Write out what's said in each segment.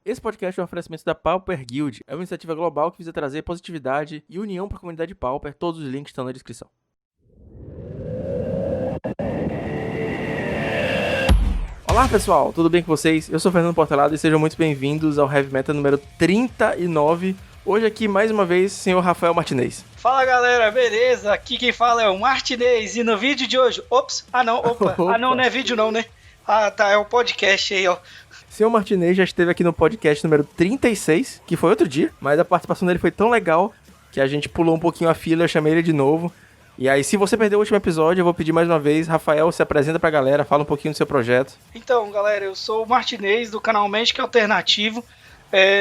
Esse podcast é um oferecimento da Pauper Guild. É uma iniciativa global que visa trazer positividade e união para a comunidade Pauper. Todos os links estão na descrição. Olá pessoal, tudo bem com vocês? Eu sou o Fernando Portelado e sejam muito bem-vindos ao Heavy Metal número 39. Hoje aqui, mais uma vez, senhor Rafael Martinez. Fala galera, beleza? Aqui quem fala é o Martinez e no vídeo de hoje... não é vídeo não, né? Ah, tá, é o podcast aí, ó. Senhor Martinez já esteve aqui no podcast número 36, que foi outro dia, mas a participação dele foi tão legal que a gente pulou um pouquinho a fila, eu chamei ele de novo. E aí, se você perdeu o último episódio, eu vou pedir mais uma vez, Rafael, se apresenta pra galera, fala um pouquinho do seu projeto. Então, galera, eu sou o Martinez do canal Magic Alternativo,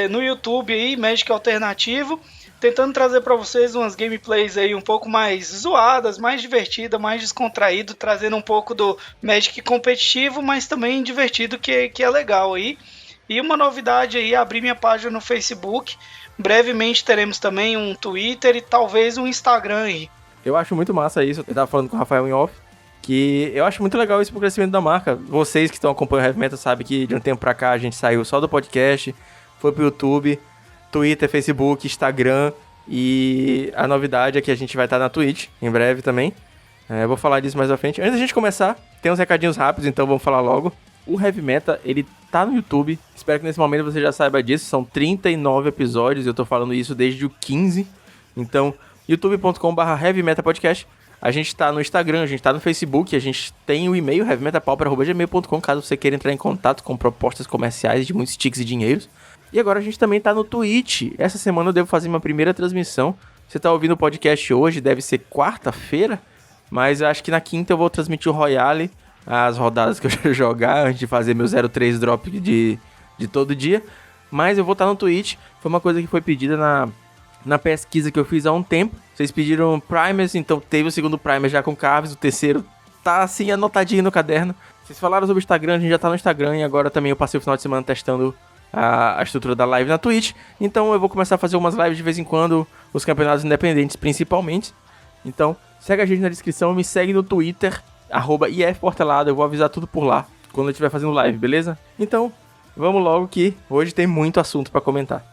no YouTube aí, Magic Alternativo, tentando trazer pra vocês umas gameplays aí um pouco mais zoadas, mais divertidas, mais descontraído, trazendo um pouco do Magic competitivo, mas também divertido, que é legal aí. E uma novidade aí, abrir minha página no Facebook, brevemente teremos também um Twitter e talvez um Instagram aí. Eu acho muito massa isso, eu tava falando com o Rafael em off, que eu acho muito legal isso pro crescimento da marca. Vocês que estão acompanhando o Heavy Metal sabem que de um tempo pra cá a gente saiu só do podcast, foi pro YouTube, Twitter, Facebook, Instagram, e a novidade é que a gente vai estar na Twitch em breve também. Eu vou falar disso mais à frente. Antes da gente começar, tem uns recadinhos rápidos, então vamos falar logo. O Heavy Metal, ele tá no YouTube, espero que nesse momento você já saiba disso, são 39 episódios, eu tô falando isso desde o 15, então youtube.com/Heavy Metal Podcast. A gente tá no Instagram, a gente tá no Facebook, a gente tem o e-mail heavymetalpauper@gmail.com, caso você queira entrar em contato com propostas comerciais de muitos tickets e dinheiros. E agora a gente também tá no Twitch. Essa semana eu devo fazer uma primeira transmissão. Você tá ouvindo o podcast hoje, deve ser quarta-feira, mas eu acho que na quinta eu vou transmitir o Royale, as rodadas que eu já jogar, antes de fazer meu 03 drop de todo dia. Mas eu vou estar no Twitch, foi uma coisa que foi pedida na pesquisa que eu fiz há um tempo. Vocês pediram primers, então teve o segundo primer já com Carves, o terceiro tá assim anotadinho no caderno. Vocês falaram sobre o Instagram, a gente já tá no Instagram e agora também eu passei o final de semana testando a estrutura da live na Twitch. Então eu vou começar a fazer umas lives de vez em quando, os campeonatos independentes principalmente. Então segue a gente na descrição, me segue no Twitter, @ifportelado, eu vou avisar tudo por lá quando eu estiver fazendo live, beleza? Então vamos logo que hoje tem muito assunto pra comentar.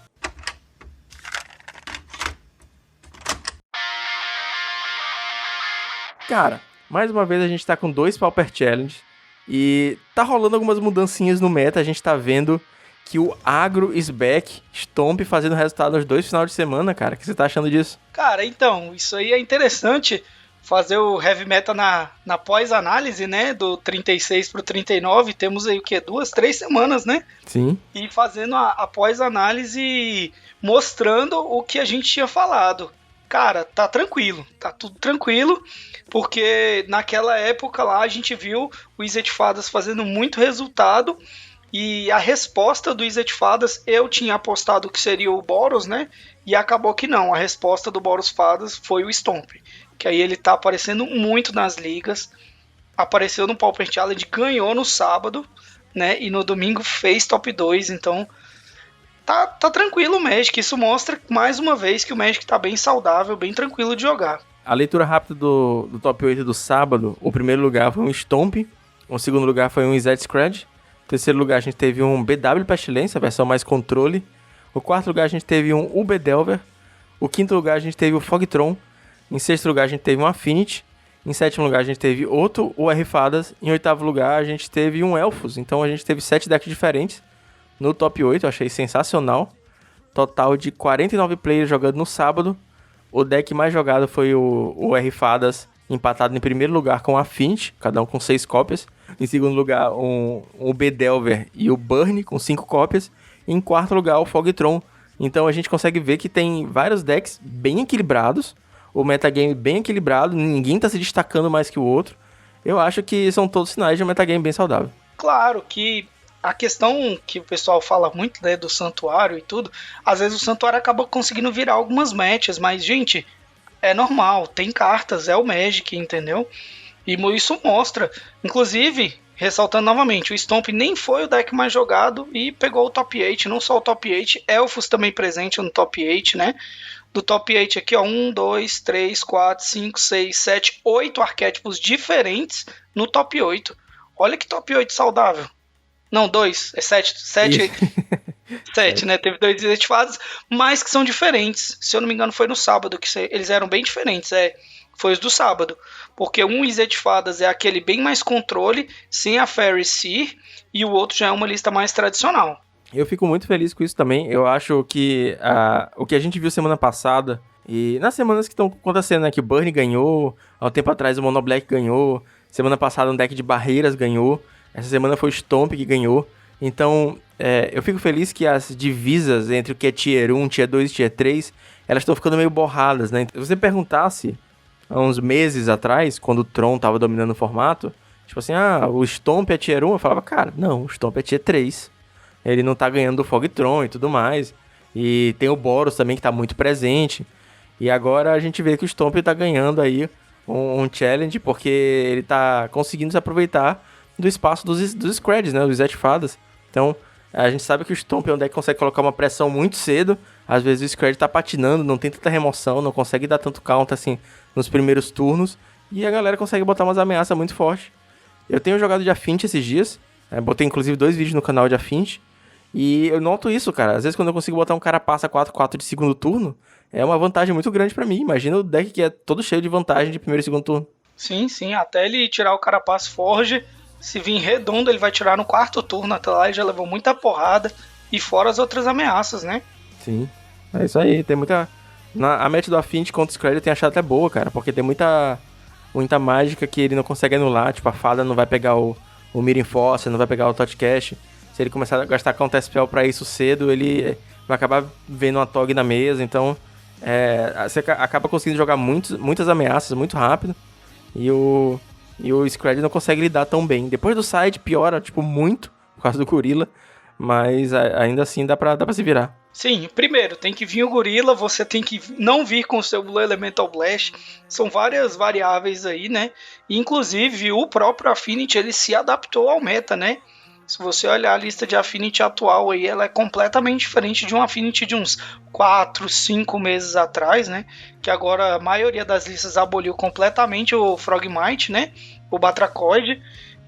Cara, mais uma vez a gente tá com 2 Pauper Challenge e tá rolando algumas mudancinhas no meta. A gente tá vendo que o Agro is back, Stomp fazendo resultado nos 2 finais de semana, cara. O que você tá achando disso? Cara, então, isso aí é interessante, fazer o Heavy Metal na pós-análise, né, do 36 pro 39, temos aí o quê? 2, 3 semanas, né? Sim. E fazendo a pós-análise, mostrando o que a gente tinha falado. Cara, tá tranquilo, tá tudo tranquilo, porque naquela época lá a gente viu o Wizard Fadas fazendo muito resultado, e a resposta do Wizard Fadas, eu tinha apostado que seria o Boros, né? E acabou que não, a resposta do Boros Fadas foi o Stomp, que aí ele tá aparecendo muito nas ligas, apareceu no Pauper Challenge, ganhou no sábado, né? E no domingo fez top 2, então tá tranquilo o Magic. Isso mostra mais uma vez que o Magic tá bem saudável, bem tranquilo de jogar. A leitura rápida do top 8 do sábado, o primeiro lugar foi um Stomp, o segundo lugar foi um Izet Scratch, o terceiro lugar a gente teve um BW Pestilência, a versão mais controle, o quarto lugar a gente teve um UB Delver, o quinto lugar a gente teve o Fogtron, em sexto lugar a gente teve um Affinity, em sétimo lugar a gente teve outro UR Fadas, em oitavo lugar a gente teve um Elfos, então a gente teve 7 decks diferentes no top 8, eu achei sensacional. Total de 49 players jogando no sábado. O deck mais jogado foi o R Fadas, empatado em primeiro lugar com a Affinity, cada um com 6 cópias. Em segundo lugar, o B-Delver e o Burn, com 5 cópias. E em quarto lugar, o Fogtron. Então a gente consegue ver que tem vários decks bem equilibrados. O metagame bem equilibrado, ninguém tá se destacando mais que o outro. Eu acho que são todos sinais de um metagame bem saudável. Claro que a questão que o pessoal fala muito, né, do santuário e tudo, às vezes o santuário acaba conseguindo virar algumas matches, mas, gente, é normal, tem cartas, é o Magic, entendeu? E isso mostra, inclusive, ressaltando novamente, o Stomp nem foi o deck mais jogado e pegou o top 8, não só o top 8, Elfos também presente no top 8, né? Do top 8 aqui, ó, 1, 2, 3, 4, 5, 6, 7, 8 arquétipos diferentes no top 8. Olha que top 8 saudável. Não, 2, é 7. 7, né? Teve 2 Ilhas de Fadas, mas que são diferentes. Se eu não me engano, foi no sábado que eles eram bem diferentes. Foi os do sábado. Porque um Ilha de Fadas é aquele bem mais controle, sem a Fairy Seer, e o outro já é uma lista mais tradicional. Eu fico muito feliz com isso também. Eu acho que o que a gente viu semana passada, e nas semanas que estão acontecendo, né? Que o Burn ganhou, há um tempo atrás o Mono Black ganhou, semana passada um deck de barreiras ganhou, essa semana foi o Stomp que ganhou. Então, eu fico feliz que as divisas entre o que é Tier 1, Tier 2 e Tier 3, elas estão ficando meio borradas, né? Se você perguntasse há uns meses atrás, quando o Tron tava dominando o formato, tipo assim, o Stomp é Tier 1, eu falava, cara, não, o Stomp é Tier 3. Ele não tá ganhando do Fogtron e tudo mais. E tem o Boros também que tá muito presente. E agora a gente vê que o Stomp tá ganhando aí um challenge, porque ele tá conseguindo se aproveitar do espaço dos Screds, né? Dos Fadas. Então, a gente sabe que o Stomp é um deck que consegue colocar uma pressão muito cedo. Às vezes o Scred tá patinando, não tem tanta remoção, não consegue dar tanto counter assim nos primeiros turnos. E a galera consegue botar umas ameaças muito fortes. Eu tenho jogado de Affinity esses dias. Botei inclusive 2 vídeos no canal de Affinity. E eu noto isso, cara. Às vezes quando eu consigo botar um cara passa 4-4 de segundo turno, é uma vantagem muito grande pra mim. Imagina o deck que é todo cheio de vantagem de primeiro e segundo turno. Sim, sim. Até ele tirar o Carapace Forge, se vir redondo, ele vai tirar no quarto turno. Até lá ele já levou muita porrada. E fora as outras ameaças, né? Sim. É isso aí. Tem muita... A match do Affinity contra o Scred eu tenho achado até boa, cara. Porque tem muita mágica que ele não consegue anular. Tipo, a fada não vai pegar o Mirror Force, não vai pegar o Totcash. Se ele começar a gastar Counter Spell pra isso cedo, ele vai acabar vendo uma Tog na mesa. Então, você acaba conseguindo jogar muitas ameaças muito rápido. E o Scred não consegue lidar tão bem. Depois do side, piora, tipo, muito, por causa do Gorilla. Mas ainda assim dá pra se virar. Sim, primeiro, tem que vir o Gorilla, você tem que não vir com o seu Blue Elemental Blast. São várias variáveis aí, né? Inclusive, o próprio Affinity, ele se adaptou ao meta, né? Se você olhar a lista de Affinity atual aí, ela é completamente diferente de um Affinity de uns 4, 5 meses atrás, né? Que agora a maioria das listas aboliu completamente o Frogmite, né? O Batracoid.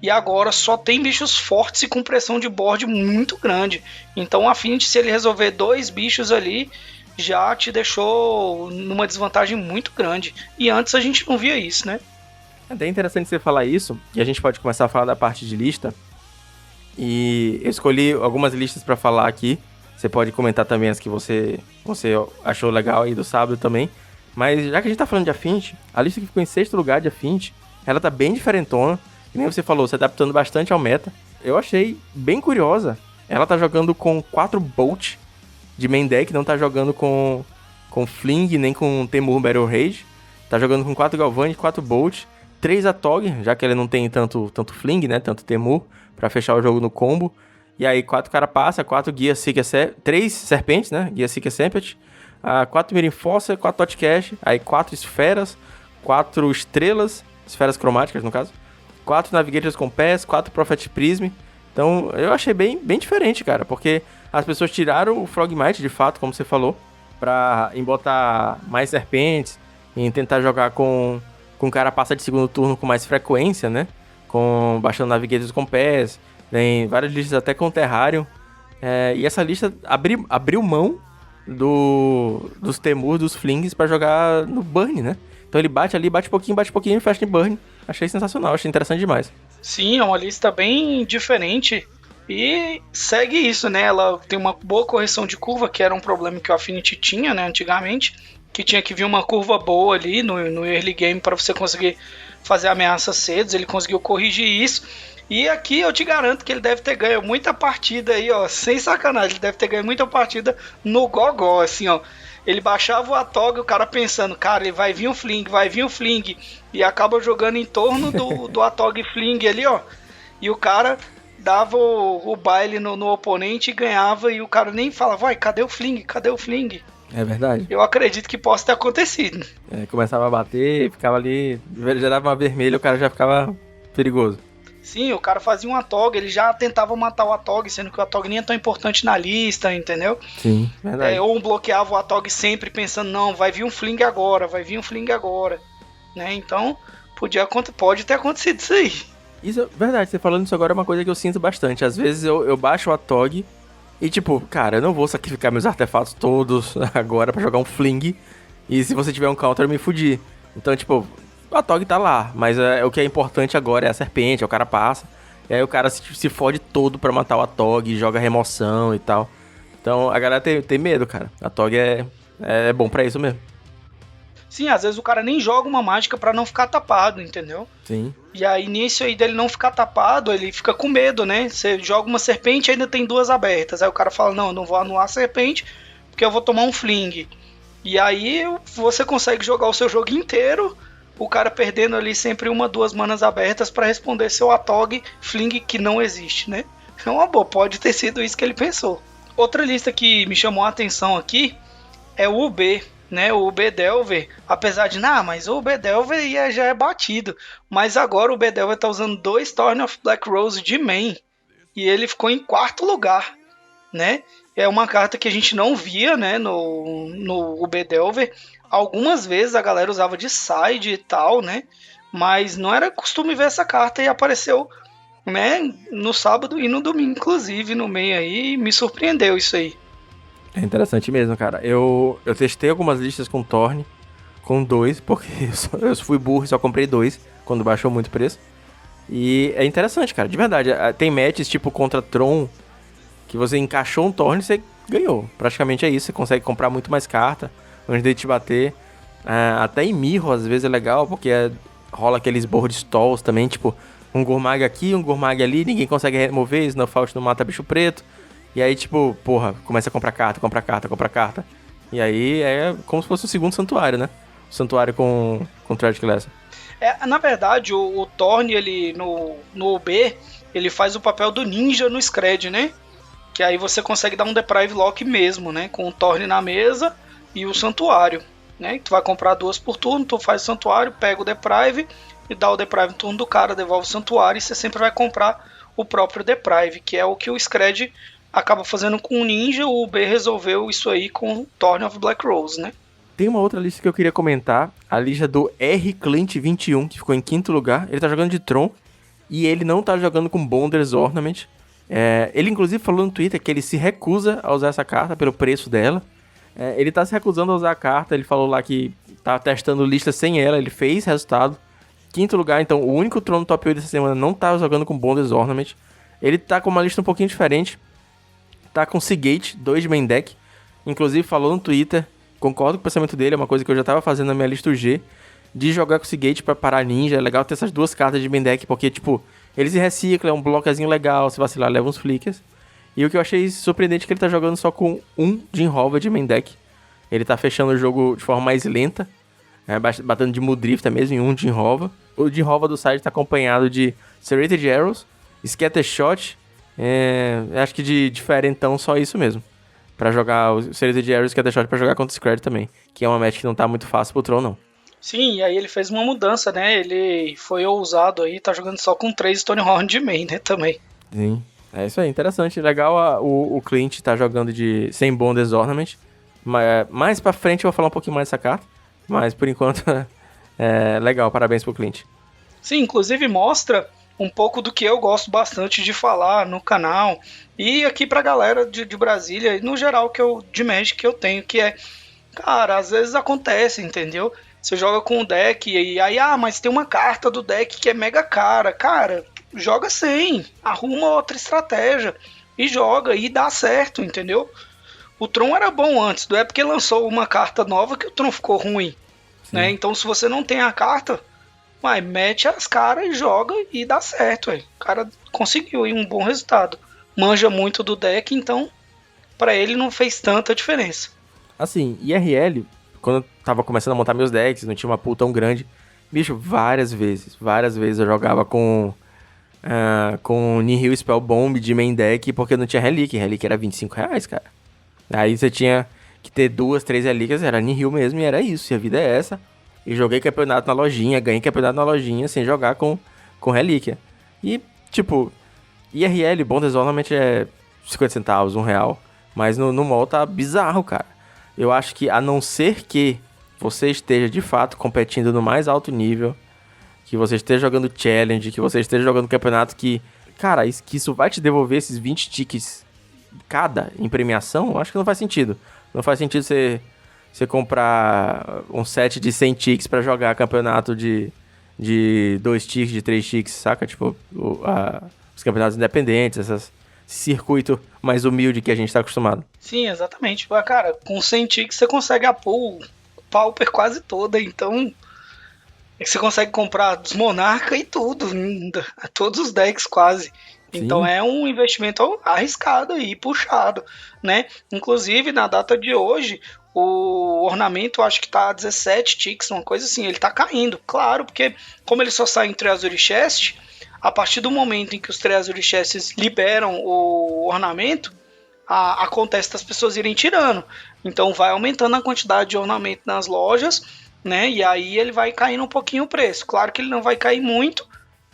E agora só tem bichos fortes e com pressão de board muito grande. Então o Affinity, se ele resolver 2 bichos ali, já te deixou numa desvantagem muito grande. E antes a gente não via isso, né? É até interessante você falar isso, e a gente pode começar a falar da parte de lista. E eu escolhi algumas listas pra falar aqui. Você pode comentar também as que você achou legal aí do sábado também. Mas já que a gente tá falando de Affinity, a lista que ficou em 6º lugar de Affinity, ela tá bem diferentona. Que nem você falou, se adaptando bastante ao meta. Eu achei bem curiosa. Ela tá jogando com 4 Bolt de main deck, não tá jogando com Fling, nem com Temur Battle Rage. Tá jogando com 4 Galvani, 4 Bolt, 3 Atog, já que ele não tem tanto Fling, né, tanto Temur, pra fechar o jogo no combo. E aí 4 Carapaça, 4 Guia Seeker, 3 Serpentes, né, Guia Seeker Serpent, 4 Mirror Force, 4 Totcash, aí 4 Esferas, 4 Estrelas, Esferas Cromáticas no caso, 4 Navigators com pés, 4 Prophet Prism. Então eu achei bem diferente, cara, porque as pessoas tiraram o Frogmite, de fato, como você falou, pra botar mais serpentes, em tentar jogar com Carapaça de segundo turno com mais frequência, né? Baixando Navigators com pés, tem várias listas até com Terrarium. E essa lista abriu mão dos Temur, dos Flings pra jogar no Burn, né? Então ele bate um pouquinho e fecha em Burn. Achei sensacional, achei interessante demais. Sim, é uma lista bem diferente e segue isso, né? Ela tem uma boa correção de curva, que era um problema que o Affinity tinha, né, antigamente, que tinha que vir uma curva boa ali no early game para você conseguir fazer ameaças cedo. Ele conseguiu corrigir isso. E aqui eu te garanto que ele deve ter ganho muita partida aí, ó, sem sacanagem. Ele deve ter ganho muita partida no gogó, assim, ó. Ele baixava o Atog, o cara pensando, cara, ele vai vir um Fling, e acaba jogando em torno do Atog Fling ali, ó. E o cara dava o baile no oponente e ganhava, e o cara nem falava, vai, cadê o Fling? É verdade. Eu acredito que possa ter acontecido. Começava a bater, ficava ali, gerava uma vermelha, o cara já ficava perigoso. Sim, o cara fazia um Atog, ele já tentava matar o Atog, sendo que o Atog nem é tão importante na lista, entendeu? Sim, verdade. Ou bloqueava o Atog sempre pensando, não, vai vir um Fling agora, né? Então, pode ter acontecido isso aí. Isso é verdade, você falando isso agora é uma coisa que eu sinto bastante. Às vezes eu baixo o Atog E tipo, cara, eu não vou sacrificar meus artefatos todos agora pra jogar um fling. E se você tiver um counter, eu me fudi. Então, tipo, a Tog tá lá. Mas o que é importante agora é a serpente, é o cara passa. E aí o cara se fode todo pra matar o Atog, joga remoção e tal. Então a galera tem medo, cara. A Tog é bom pra isso mesmo. Sim, às vezes o cara nem joga uma mágica pra não ficar tapado, entendeu? Sim. E aí, nisso aí dele não ficar tapado, ele fica com medo, né? Você joga uma serpente e ainda tem duas abertas. Aí o cara fala, não, eu não vou anular a serpente, porque eu vou tomar um fling. E aí você consegue jogar o seu jogo inteiro, o cara perdendo ali sempre uma, duas manas abertas pra responder seu Atog fling que não existe, né? É uma boa, pode ter sido isso que ele pensou. Outra lista que me chamou a atenção aqui é o UB, né? O UB Delver, apesar de, mas o UB Delver já é batido, mas agora o UB Delver tá usando 2 Thorn of Black Rose de main, e ele ficou em 4º lugar, né? É uma carta que a gente não via, né, no UB Delver. Algumas vezes a galera usava de side e tal, né? Mas não era costume ver essa carta e apareceu, né, no sábado e no domingo, inclusive, no meio aí, me surpreendeu isso aí. É interessante mesmo, cara. Eu testei algumas listas com Thorn, com 2, porque eu fui burro e só comprei 2, quando baixou muito o preço. E é interessante, cara, de verdade. Tem matches tipo contra Tron, que você encaixou um Thorn e você ganhou. Praticamente é isso, você consegue comprar muito mais carta antes de te bater. Até em Mirror, às vezes, é legal, porque rola aqueles board stalls também, tipo, um Gurmag aqui, um Gurmag ali, ninguém consegue remover, Snowfault não mata bicho preto. E aí, tipo, porra, começa a comprar carta. E aí é como se fosse o segundo santuário, né? O santuário com Tragic Lesson. Na verdade, o Thorn, ele no UB, ele faz o papel do ninja no Scred, né? Que aí você consegue dar um Deprive Lock mesmo, né? Com o Thorn na mesa e o santuário, né? Tu vai comprar 2 por turno, tu faz o santuário, pega o Deprive e dá o Deprive no turno do cara, devolve o santuário e você sempre vai comprar o próprio Deprive, que é o que o Scred acaba fazendo com o ninja. O UB resolveu isso aí com o Thorn of Black Rose, né? Tem uma outra lista que eu queria comentar, a lista do R Clint 21, que ficou em 5º lugar. Ele tá jogando de Tron e ele não tá jogando com Bonders Ornament. Ele inclusive falou no Twitter que ele se recusa a usar essa carta pelo preço dela. Ele tá se recusando a usar a carta, ele falou lá que tá testando lista sem ela, ele fez resultado. 5º lugar, então o único Tron no top 8 dessa semana não tá jogando com Bonders Ornament. Ele tá com uma lista um pouquinho diferente. Tá com Seagate, 2 de main deck. Inclusive falou no Twitter, concordo com o pensamento dele, é uma coisa que eu já tava fazendo na minha lista UG, de jogar com Seagate pra parar ninja. É legal ter essas 2 cartas de main deck, porque, tipo, eles se reciclam, é um bloquezinho legal, se vacilar leva uns flickers. E o que eu achei surpreendente é que ele tá jogando só com 1 Jinhova de main deck. Ele tá fechando o jogo de forma mais lenta, batendo de Mudrifta mesmo em 1 Jinhova. O Jinhova do side tá acompanhado de Serrated Arrows, Scattershot. Acho que de diferentão só isso mesmo. Pra jogar o Serrated Arrows e Scattershot pra jogar contra o Scred também. Que é uma match que não tá muito fácil pro Tron, não. Sim, e aí ele fez uma mudança, né? Ele foi ousado aí, tá jogando só com 3 Stonehorn de main, né? Também. Sim, é isso aí, interessante. Legal o Clint tá jogando sem Bonders Ornament. Mais pra frente eu vou falar um pouquinho mais dessa carta. Mas por enquanto é legal, parabéns pro Clint. Sim, inclusive mostra um pouco do que eu gosto bastante de falar no canal e aqui pra galera de Brasília e no geral de Magic que eu tenho, que é, cara, às vezes acontece, entendeu? Você joga com o deck e aí, mas tem uma carta do deck que é mega cara. Cara, joga sem, arruma outra estratégia e joga e dá certo, entendeu? O Tron era bom antes, não é porque lançou uma carta nova que o Tron ficou ruim, né? Então se você não tem a carta, mete as caras e joga e dá certo, véio. O cara conseguiu aí um bom resultado. Manja muito do deck, então pra ele não fez tanta diferença. Assim, IRL, quando eu tava começando a montar meus decks, não tinha uma pool tão grande, bicho, várias vezes eu jogava com Nihil Spell Bomb de main deck, porque não tinha Relic era R$25, cara. Aí você tinha que ter 2, 3 relíquias, era Nihil mesmo, e era isso, e a vida é essa. E joguei campeonato na lojinha, ganhei campeonato na lojinha sem jogar com relíquia. E, tipo, IRL, Bonders Ornament é 50 centavos, R$1, mas no mall tá bizarro, cara. Eu acho que, a não ser que você esteja, de fato, competindo no mais alto nível, que você esteja jogando challenge, que você esteja jogando campeonato que, cara, que isso vai te devolver esses 20 tickets cada em premiação, eu acho que não faz sentido. Não faz sentido você comprar um set de 100 ticks pra jogar campeonato de 2 ticks, de 3 ticks, saca? Tipo, os campeonatos independentes, esse circuito mais humilde que a gente tá acostumado. Sim, exatamente. Cara, com 100 ticks você consegue a pool Pauper quase toda, então você consegue comprar dos Monarca e tudo, todos os decks quase. Então é um investimento arriscado e puxado, né? Inclusive, na data de hoje, o ornamento acho que tá 17 ticks, uma coisa assim, ele tá caindo. Claro, porque como ele só sai em Treasury Chest, a partir do momento em que os Treasury Chests liberam o ornamento, acontece das pessoas irem tirando. Então vai aumentando a quantidade de ornamento nas lojas, né? E aí ele vai caindo um pouquinho o preço. Claro que ele não vai cair muito,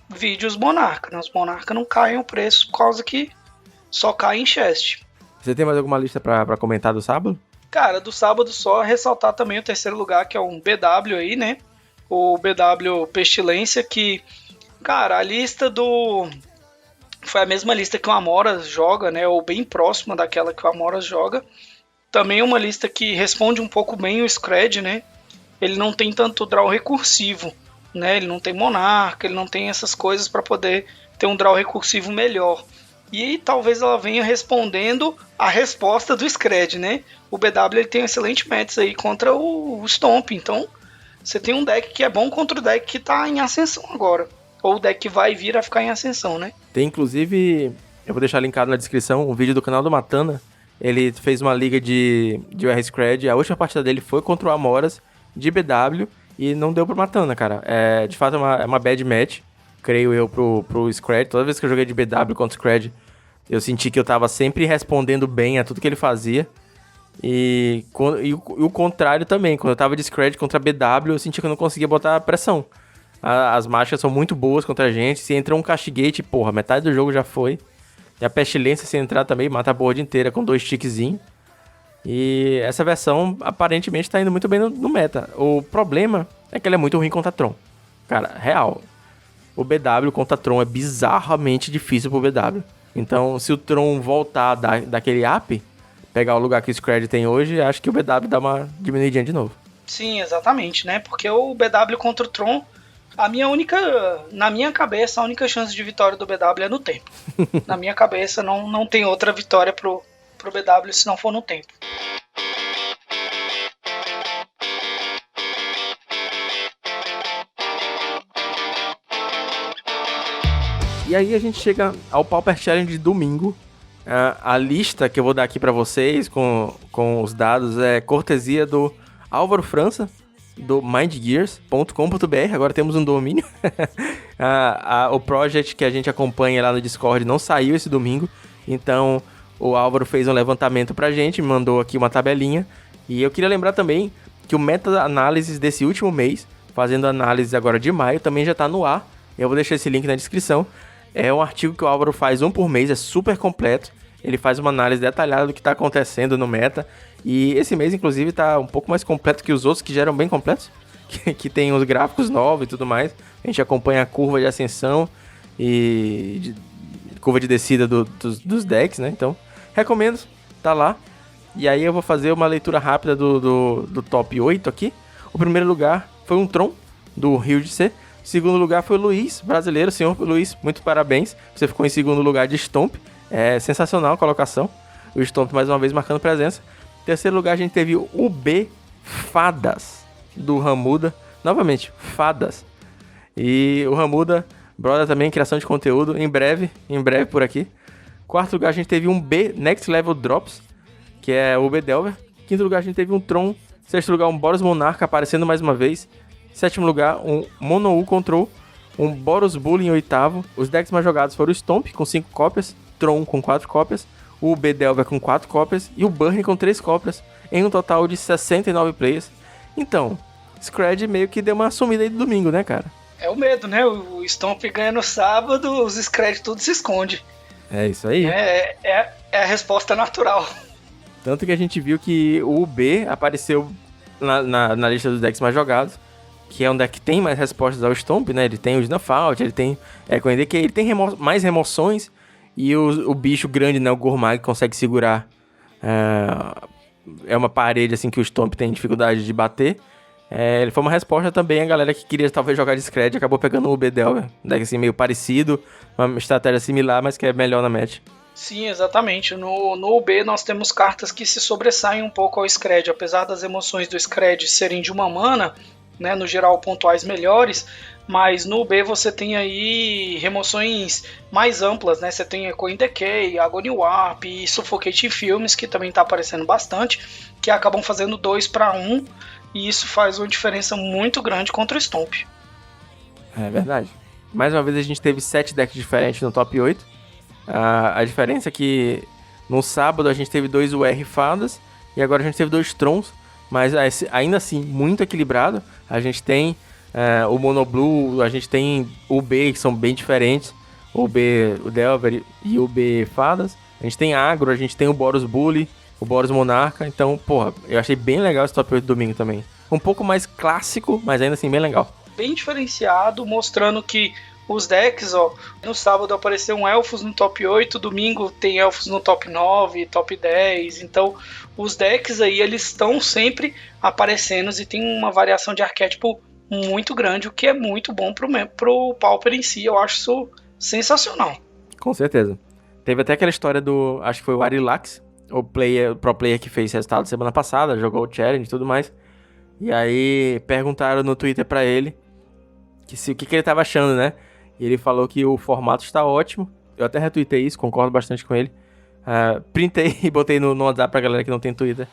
vídeo os Monarca, né? Os Monarca não caem o preço por causa que só cai em chest. Você tem mais alguma lista pra comentar do sábado? Cara, do sábado só ressaltar também o terceiro lugar, que é um BW aí, né? O BW Pestilência, que, cara, a lista foi a mesma lista que o Amoras joga, né? Ou bem próxima daquela que o Amoras joga. Também uma lista que responde um pouco bem o Scred, né? Ele não tem tanto draw recursivo, né? Ele não tem Monarca, ele não tem essas coisas para poder ter um draw recursivo melhor. E talvez ela venha respondendo a resposta do Scred, né? O BW ele tem um excelente match aí contra o Stomp, então você tem um deck que é bom contra o deck que tá em ascensão agora. Ou o deck que vai vir a ficar em ascensão, né? Tem inclusive, eu vou deixar linkado na descrição, um vídeo do canal do Matana. Ele fez uma liga de UR Scred, a última partida dele foi contra o Amoras de BW e não deu pro Matana, cara. De fato é uma bad match, creio eu, pro Scred. Toda vez que eu joguei de BW contra o Scred, eu senti que eu tava sempre respondendo bem a tudo que ele fazia. E o contrário também, quando eu tava de Scred contra BW, eu senti que eu não conseguia botar pressão. As marchas são muito boas contra a gente. Se entrar um Castigate, porra, metade do jogo já foi. E a Pestilência, se entrar também, mata a board inteira com 2 tickzinhos. E essa versão, aparentemente, tá indo muito bem no meta. O problema é que ele é muito ruim contra Tron. Cara, real. O BW contra Tron é bizarramente difícil pro BW. Então, se o Tron voltar daquele up, pegar o lugar que o Scred tem hoje, acho que o BW dá uma diminuidinha de novo. Sim, exatamente, né? Porque o BW contra o Tron, na minha cabeça, a única chance de vitória do BW é no tempo. Na minha cabeça, não tem outra vitória pro BW se não for no tempo. E aí a gente chega ao Pauper Challenge de domingo. A lista que eu vou dar aqui pra vocês com os dados é cortesia do Álvaro França, do mindgears.com.br. Agora temos um domínio. O project que a gente acompanha lá no Discord não saiu esse domingo, então o Álvaro fez um levantamento pra gente, me mandou aqui uma tabelinha. E eu queria lembrar também que o meta-análise desse último mês, fazendo análise agora de maio, também já tá no ar. Eu vou deixar esse link na descrição. É um artigo que o Álvaro faz um por mês, é super completo. Ele faz uma análise detalhada do que está acontecendo no meta. E esse mês, inclusive, está um pouco mais completo que os outros, que já eram bem completos. Que tem os gráficos novos e tudo mais. A gente acompanha a curva de ascensão e curva de descida dos decks, né? Então, recomendo, tá lá. E aí eu vou fazer uma leitura rápida do top 8 aqui. O primeiro lugar foi um Tron, do Rio de C. Segundo lugar foi o Luiz, brasileiro. Senhor Luiz, muito parabéns. Você ficou em segundo lugar de Stomp. É sensacional a colocação. O Stomp mais uma vez marcando presença. Terceiro lugar a gente teve o UB Fadas, do Ramuda. Novamente, Fadas. E o Ramuda, brother também, criação de conteúdo. Em breve por aqui. Quarto lugar a gente teve um B Next Level Drops, que é o B Delver. Quinto lugar a gente teve um Tron. Sexto lugar um Boros Monarca aparecendo mais uma vez. Sétimo lugar, um Mono U Control, um Boros Bull em oitavo. Os decks mais jogados foram o Stomp com 5 cópias, Tron com 4 cópias, o B-Delver com 4 cópias e o Burn com 3 cópias, em um total de 69 players. Então, Scred meio que deu uma sumida aí do domingo, né, cara? É o medo, né? O Stomp ganha no sábado, os Scred tudo se esconde. É isso aí. É a resposta natural. Tanto que a gente viu que o UB apareceu na lista dos decks mais jogados, que é um deck que tem mais respostas ao Stomp, né? Ele tem o Snuff Out, ele tem Echo NDK, ele tem mais remoções E o bicho grande, né, o Gourmag, consegue segurar. É uma parede, assim, que o Stomp tem dificuldade de bater. Ele foi uma resposta também a galera que queria talvez jogar de Scred, acabou pegando o UB Delver. Deck assim, meio parecido, uma estratégia similar, mas que é melhor na match. Sim, exatamente. No UB nós temos cartas que se sobressaem um pouco ao Scred. Apesar das emoções do Scred serem de uma mana, né, no geral pontuais melhores, mas no UB você tem aí remoções mais amplas, né? Você tem Echoing Decay, Agony Warp e Suffocating Films, que também está aparecendo bastante, que acabam fazendo 2 para 1, e isso faz uma diferença muito grande contra o Stomp. É verdade. Mais uma vez a gente teve 7 decks diferentes no top 8. A diferença é que no sábado a gente teve 2 UR Fadas e agora a gente teve 2 Trons, mas ainda assim muito equilibrado. A gente tem o Mono Blue, a gente tem o B, que são bem diferentes, o Delver e o B Fadas. A gente tem Agro, a gente tem o Boros Bully, o Boros Monarca. Então, porra, eu achei bem legal esse top 8 domingo também. Um pouco mais clássico, mas ainda assim bem legal. Bem diferenciado, mostrando que os decks, ó, no sábado apareceu um Elfos no top 8, domingo tem Elfos no top 9, top 10, então os decks aí, eles estão sempre aparecendo e tem uma variação de arquétipo muito grande, o que é muito bom pro Pauper em si, eu acho isso sensacional. Com certeza. Teve até aquela história do, acho que foi o Arilax, o pro player que fez resultado semana passada, jogou o challenge e tudo mais, e aí perguntaram no Twitter pra ele o que ele tava achando, né? E ele falou que o formato está ótimo. Eu até retuitei isso, concordo bastante com ele. Printei e botei no WhatsApp pra galera que não tem Twitter.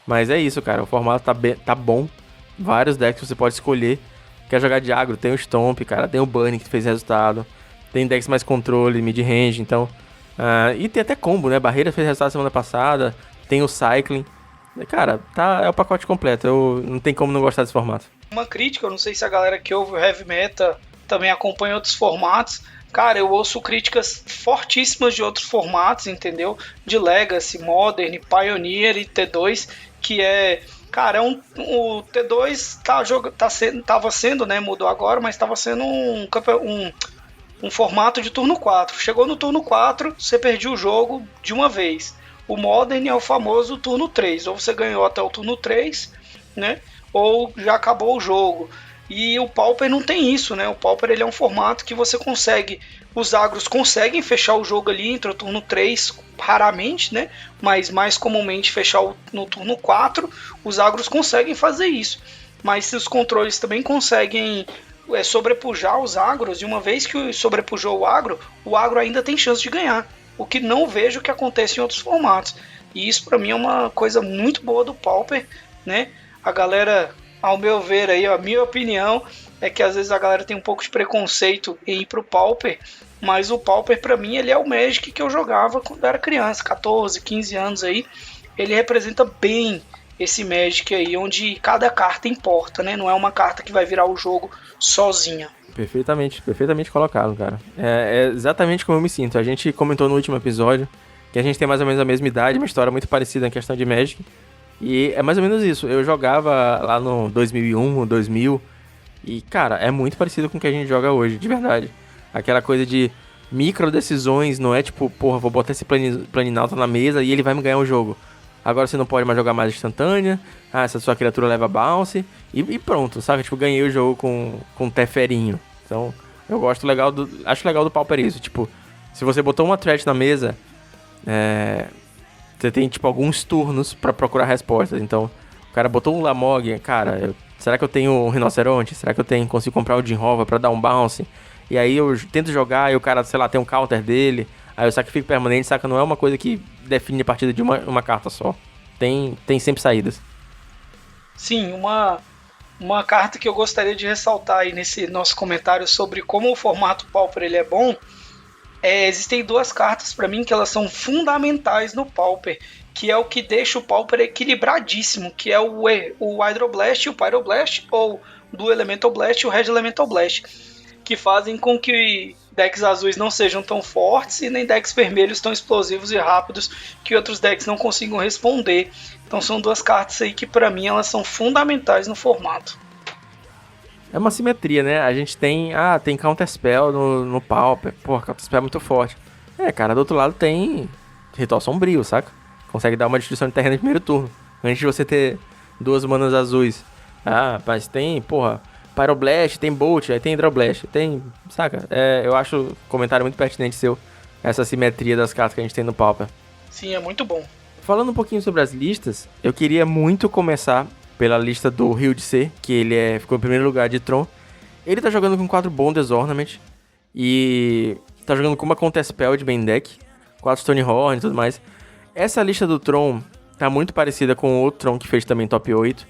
Mas é isso, cara. O formato tá bom. Vários decks você pode escolher. Quer jogar de agro? Tem o Stomp, cara. Tem o Burning que fez resultado. Tem decks mais controle, mid-range. Então, e tem até combo, né? Barreira fez resultado semana passada. Tem o Cycling. Cara, é o pacote completo. Não tem como não gostar desse formato. Uma crítica, eu não sei se a galera que ouve o Heavy Meta também acompanha outros formatos. Cara, eu ouço críticas fortíssimas de outros formatos, entendeu? De Legacy, Modern, Pioneer e T2, que cara, o T2 tava sendo, né, mudou agora, mas estava sendo um formato de turno 4. Chegou no turno 4, você perdeu o jogo de uma vez. O Modern é o famoso turno 3, ou você ganhou até o turno 3, né, ou já acabou o jogo. E o Pauper não tem isso, né? O Pauper ele é um formato que você consegue, os agros conseguem fechar o jogo ali entre o turno 3, raramente, né? Mas mais comumente fechar no turno 4, os agros conseguem fazer isso. Mas se os controles também conseguem sobrepujar os agros, e uma vez que sobrepujou o agro ainda tem chance de ganhar. O que não vejo que acontece em outros formatos. E isso para mim é uma coisa muito boa do Pauper, né? A galera, ao meu ver aí, a minha opinião é que às vezes a galera tem um pouco de preconceito em ir pro Pauper, mas o Pauper pra mim ele é o Magic que eu jogava quando eu era criança, 14, 15 anos aí. Ele representa bem esse Magic aí, onde cada carta importa, né? Não é uma carta que vai virar o jogo sozinha. Perfeitamente colocado, cara. É exatamente como eu me sinto. A gente comentou no último episódio que a gente tem mais ou menos a mesma idade, uma história muito parecida em questão de Magic. E é mais ou menos isso. Eu jogava lá no 2001, 2000. E, cara, é muito parecido com o que a gente joga hoje, de verdade. Aquela coisa de micro decisões, não é tipo, porra, vou botar esse Planinauta na mesa e ele vai me ganhar o jogo. Agora você não pode mais jogar mais instantânea. Essa sua criatura leva bounce. E pronto, sabe? Tipo, ganhei o jogo com Teferinho. Então, eu gosto acho legal do Pauper isso. Tipo, se você botou uma threat na mesa, você tem, tipo, alguns turnos pra procurar respostas. Então, o cara botou um Lamog, cara, será que eu tenho um Rinoceronte? Será que eu consigo comprar o Jinrova pra dar um bounce? E aí eu tento jogar e o cara, sei lá, tem um counter dele. Aí eu sacrifico permanente, saca? Não é uma coisa que define a partida de uma carta só. Tem sempre saídas. Sim, uma carta que eu gostaria de ressaltar aí nesse nosso comentário sobre como o formato Pauper ele é bom. Existem duas cartas para mim que elas são fundamentais no Pauper, que é o que deixa o Pauper equilibradíssimo, que é o Hydroblast e o Pyroblast, ou do Elemental Blast e o Red Elemental Blast, que fazem com que decks azuis não sejam tão fortes e nem decks vermelhos tão explosivos e rápidos que outros decks não consigam responder. Então são duas cartas aí que para mim elas são fundamentais no formato. É uma simetria, né? A gente tem Counterspell no Pauper. Porra, Counterspell é muito forte. Cara, do outro lado tem Ritual Sombrio, saca? Consegue dar uma destruição de terreno no primeiro turno. Antes de você ter 2 manas azuis. Mas tem, porra, Pyroblast, tem Bolt, aí tem Hydroblast, tem, saca? Eu acho um comentário muito pertinente seu, essa simetria das cartas que a gente tem no Pauper. Sim, é muito bom. Falando um pouquinho sobre as listas, eu queria muito começar pela lista do Rio de C, que ele ficou em primeiro lugar de Tron. Ele tá jogando com 4 Bonders Ornament e tá jogando com uma Counterspell de main deck, 4 Stonehorn e tudo mais. Essa lista do Tron tá muito parecida com o outro Tron que fez também top 8.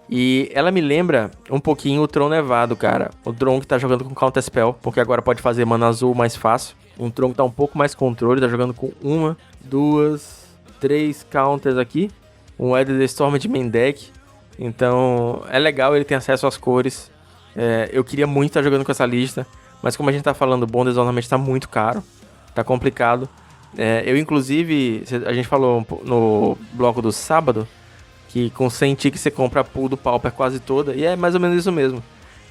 E ela me lembra um pouquinho o Tron Nevado, cara. O Tron que tá jogando com Counterspell, porque agora pode fazer mana azul mais fácil. Um Tron que tá um pouco mais controle, tá jogando com 1, 2, 3 counters aqui. Um Weather Storm de main deck. Então é legal, ele tem acesso às cores. Eu queria muito estar jogando com essa lista, mas como a gente tá falando, o Bonders Ornament tá muito caro. Tá complicado. Eu inclusive, a gente falou no bloco do sábado, que com 100 tickets você compra a pool do Pauper quase toda, e é mais ou menos isso mesmo.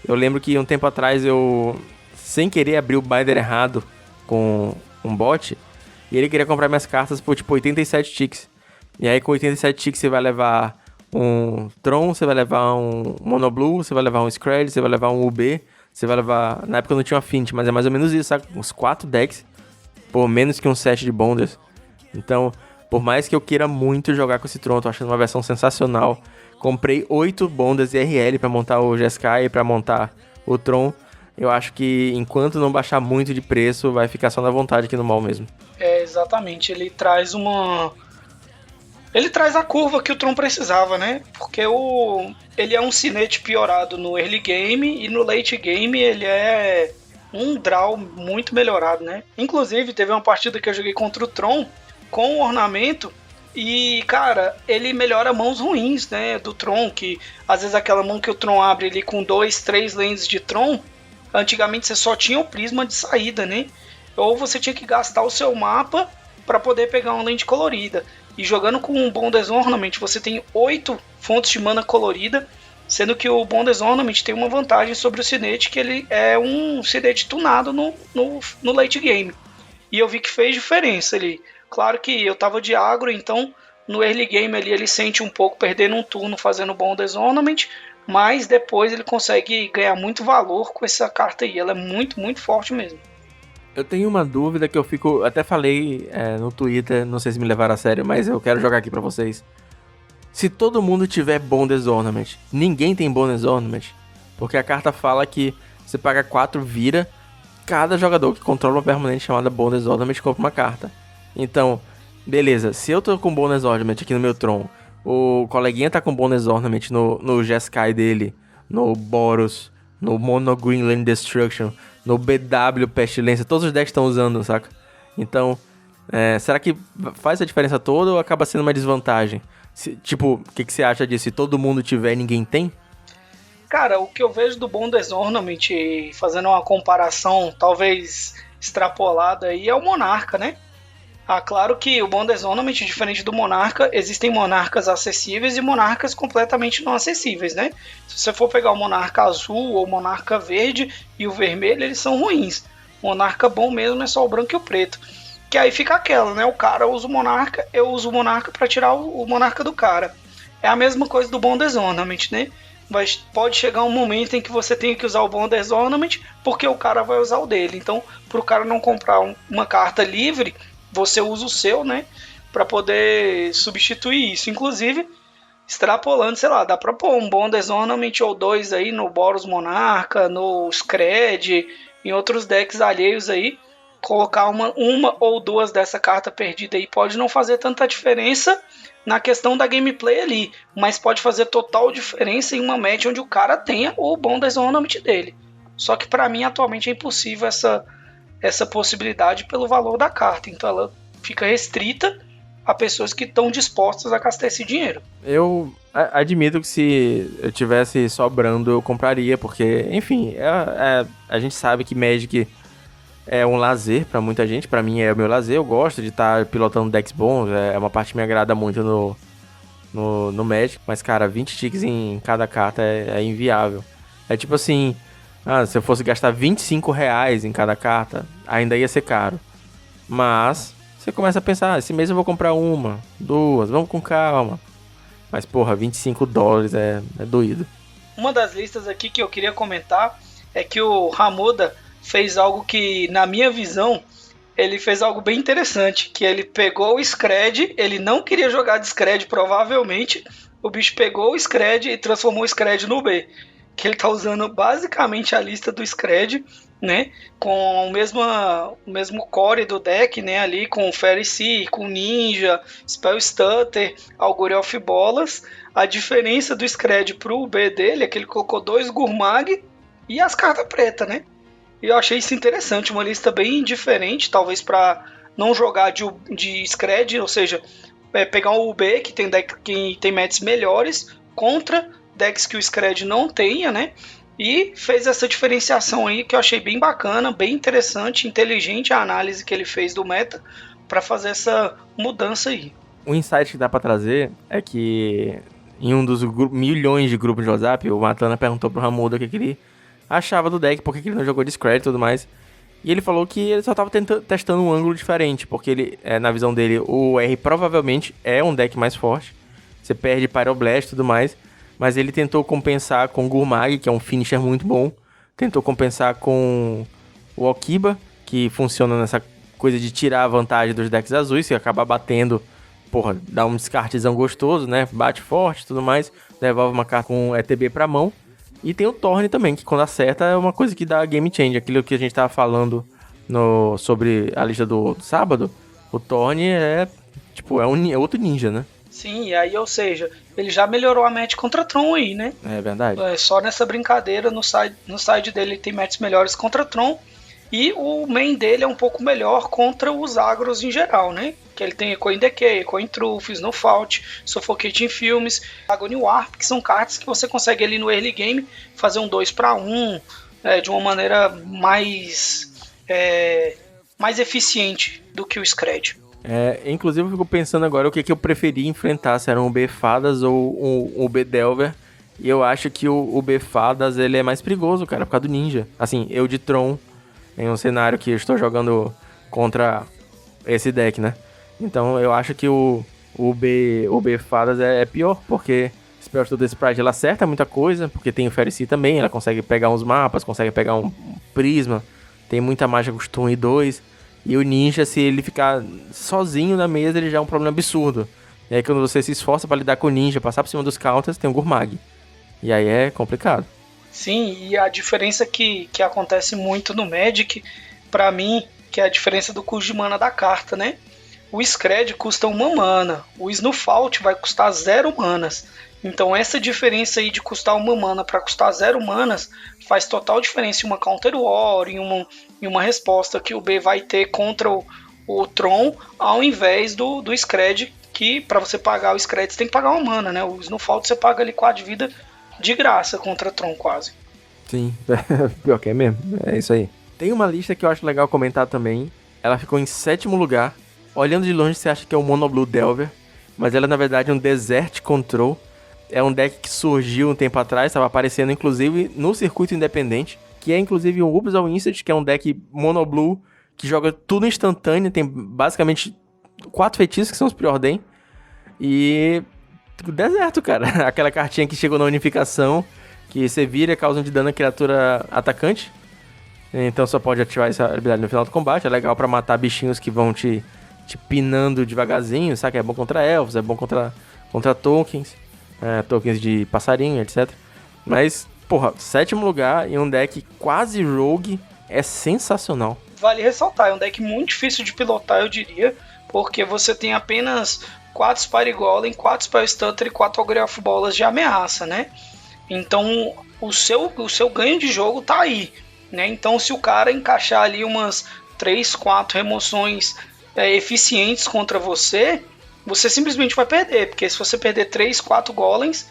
Eu lembro que um tempo atrás eu, sem querer, abri o binder errado com um bot, e ele queria comprar minhas cartas por tipo 87 tickets. E aí com 87 tickets você vai levar um Tron, você vai levar um Monoblue, você vai levar um Scred, você vai levar um UB, você vai levar... Na época eu não tinha um Affinity, mas é mais ou menos isso, sabe? Uns 4 decks por menos que um set de Bonders. Então, por mais que eu queira muito jogar com esse Tron, tô achando uma versão sensacional. Comprei 8 Bonders IRL pra montar o Jeskai e pra montar o Tron. Eu acho que enquanto não baixar muito de preço, vai ficar só na vontade aqui no mall mesmo. Exatamente. Ele traz a curva que o Tron precisava, né? Porque ele é um cinete piorado no early game e no late game ele é um draw muito melhorado, né? Inclusive, teve uma partida que eu joguei contra o Tron com o ornamento e, cara, ele melhora mãos ruins, né? Do Tron, que às vezes aquela mão que o Tron abre ali com 2, 3 lands de Tron, antigamente você só tinha o prisma de saída, né? Ou você tinha que gastar o seu mapa para poder pegar uma lente colorida. E jogando com um Bonders Ornament, você tem 8 fontes de mana colorida, sendo que o Bonders Ornament tem uma vantagem sobre o Cinete, que ele é um Cinete tunado no late game. E eu vi que fez diferença ali. Claro que eu tava de agro, então no early game ali ele sente um pouco perdendo um turno fazendo Bonders Ornament, mas depois ele consegue ganhar muito valor com essa carta aí. Ela é muito, muito forte mesmo. Eu tenho uma dúvida que eu fico... Até falei no Twitter, não sei se me levaram a sério, mas eu quero jogar aqui pra vocês. Se todo mundo tiver Bonders Ornament, ninguém tem Bonders Ornament, porque a carta fala que você paga 4, vira, cada jogador que controla uma permanente chamada Bonders Ornament compra uma carta. Então, beleza, se eu tô com Bonders Ornament aqui no meu Tron, o coleguinha tá com Bonders Ornament no Jeskai dele, no Boros, no Mono Green Land Destruction, no BW Pestilência, todos os decks estão usando, saca? Então, será que faz a diferença toda ou acaba sendo uma desvantagem? Tipo, o que você acha disso? Se todo mundo tiver e ninguém tem? Cara, o que eu vejo do Bonders Ornament, fazendo uma comparação talvez extrapolada aí, é o Monarca, né? Claro que o Bonders Ornament, diferente do Monarca, existem monarcas acessíveis e monarcas completamente não acessíveis, né? Se você for pegar o Monarca azul ou o Monarca verde e o vermelho, eles são ruins. O Monarca bom mesmo é só o branco e o preto. Que aí fica aquela, né? O cara usa o Monarca, eu uso o Monarca para tirar o Monarca do cara. É a mesma coisa do Bonders Ornament, né? Mas pode chegar um momento em que você tem que usar o Bonders Ornament porque o cara vai usar o dele. Então, para o cara não comprar uma carta livre, você usa o seu, né? Para poder substituir isso. Inclusive, extrapolando, sei lá, dá para pôr um Bonders Ornament ou 2 aí no Boros Monarca, no Scred, em outros decks alheios aí. Colocar uma ou 2 dessa carta perdida aí pode não fazer tanta diferença na questão da gameplay ali, mas pode fazer total diferença em uma match onde o cara tenha o Bonders Ornament dele. Só que para mim atualmente é impossível essa possibilidade pelo valor da carta, então ela fica restrita a pessoas que estão dispostas a gastar esse dinheiro. Eu admito que se eu tivesse sobrando eu compraria, porque, enfim, a gente sabe que Magic é um lazer pra muita gente. Pra mim é o meu lazer, eu gosto de estar pilotando decks bons, é uma parte que me agrada muito no Magic. Mas, cara, 20 ticks em cada carta é inviável. É tipo assim, se eu fosse gastar R$25 em cada carta, ainda ia ser caro. Mas você começa a pensar, esse mês eu vou comprar uma, duas, vamos com calma. Mas porra, $25 é doído. Uma das listas aqui que eu queria comentar é que o Hamuda fez algo que, na minha visão, ele fez algo bem interessante, que ele pegou o Scred, ele não queria jogar de Scred provavelmente, o bicho pegou o Scred e transformou o Scred no B, que ele tá usando basicamente a lista do Scred, né, com o mesmo core do deck, né, ali com o Fairy Sea, com Ninja, Spell Stutter, Augury of Bolas. A diferença do Scred pro B dele é que ele colocou 2 Gurmag e as cartas pretas, né? E eu achei isso interessante, uma lista bem diferente, talvez para não jogar de Scred, ou seja, pegar o UB, que tem matches melhores, contra decks que o Scred não tenha, né? E fez essa diferenciação aí que eu achei bem bacana, bem interessante, inteligente a análise que ele fez do meta para fazer essa mudança aí. O insight que dá para trazer é que em um dos milhões de grupos de WhatsApp, o Matana perguntou pro Hamuda o que ele achava do deck, por que ele não jogou de Scred e tudo mais. E ele falou que ele só tava testando um ângulo diferente, porque ele, na visão dele, o R provavelmente é um deck mais forte. Você perde Pyroblast e tudo mais, mas ele tentou compensar com o Gurmag, que é um finisher muito bom. Tentou compensar com o Okiba, que funciona nessa coisa de tirar a vantagem dos decks azuis, você acaba batendo, porra, dá um descartezão gostoso, né? Bate forte e tudo mais, devolve uma carta com ETB pra mão. E tem o Thorn também, que quando acerta é uma coisa que dá game change. Aquilo que a gente tava falando sobre a lista do sábado, o Thorn é outro ninja, né? Sim, e aí, ou seja, ele já melhorou a match contra Tron aí, né? É verdade. Só nessa brincadeira, no side dele tem matches melhores contra Tron. E o main dele é um pouco melhor contra os agros em geral, né? Que ele tem Echo in Decay, Echo in Truth, Snowfault, Suffocate in Films, Agony Warp, que são cartas que você consegue ali no early game fazer um 2-1 de uma maneira mais eficiente do que o Scred. Inclusive eu fico pensando agora o que eu preferi enfrentar, se era um B-Fadas ou um B-Delver. E eu acho que o B-Fadas ele é mais perigoso, cara, por causa do ninja. Assim, eu de Tron, em um cenário que eu estou jogando contra esse deck, né? Então eu acho que o B-Fadas é pior, porque Spell Stutter Sprite ela acerta muita coisa, porque tem o Fairy Sea também, ela consegue pegar uns mapas, consegue pegar um prisma, tem muita mágica com Stun e 2, e o Ninja, se ele ficar sozinho na mesa, ele já é um problema absurdo. E aí quando você se esforça pra lidar com o Ninja, passar por cima dos counters, tem o Gurmag. E aí é complicado. Sim, e a diferença que acontece muito no Magic, pra mim, que é a diferença do custo de mana da carta, né? O Scred custa 1 mana, o Snowfault vai custar 0 manas. Então essa diferença aí de custar 1 mana para custar 0 manas faz total diferença em uma Counter War, em uma resposta que o B vai ter contra o Tron, ao invés do Scred, que para você pagar o Scred você tem que pagar 1 mana, né? O Snowfault você paga ali 4 de vida de graça contra Tron quase. Sim, pior que é mesmo, é isso aí. Tem uma lista que eu acho legal comentar também, ela ficou em 7º lugar. Olhando de longe você acha que é o Mono Blue Delver, mas ela na verdade é um Desert Control. É um deck que surgiu um tempo atrás, estava aparecendo inclusive no circuito independente, que é inclusive o Ubisoft Instant, que é um deck Mono Blue, que joga tudo instantâneo, tem basicamente 4 feitiços que são os Preordem, e deserto, cara. Aquela cartinha que chegou na unificação, que você vira e causa um de dano à criatura atacante, então só pode ativar essa habilidade no final do combate. É legal pra matar bichinhos que vão te pinando devagarzinho, sabe? É bom contra elfos, é bom contra tokens, tokens de passarinho, etc. Mas, porra, 7º lugar em um deck quase rogue é sensacional. Vale ressaltar, é um deck muito difícil de pilotar, eu diria, porque você tem apenas 4 Spire Golem, 4 Spell Stutter e 4 Augury of Bolas de ameaça, né? Então o seu ganho de jogo tá aí, né? Então se o cara encaixar ali umas 3, 4 remoções eficientes contra você, você simplesmente vai perder, porque se você perder 3, 4 golems,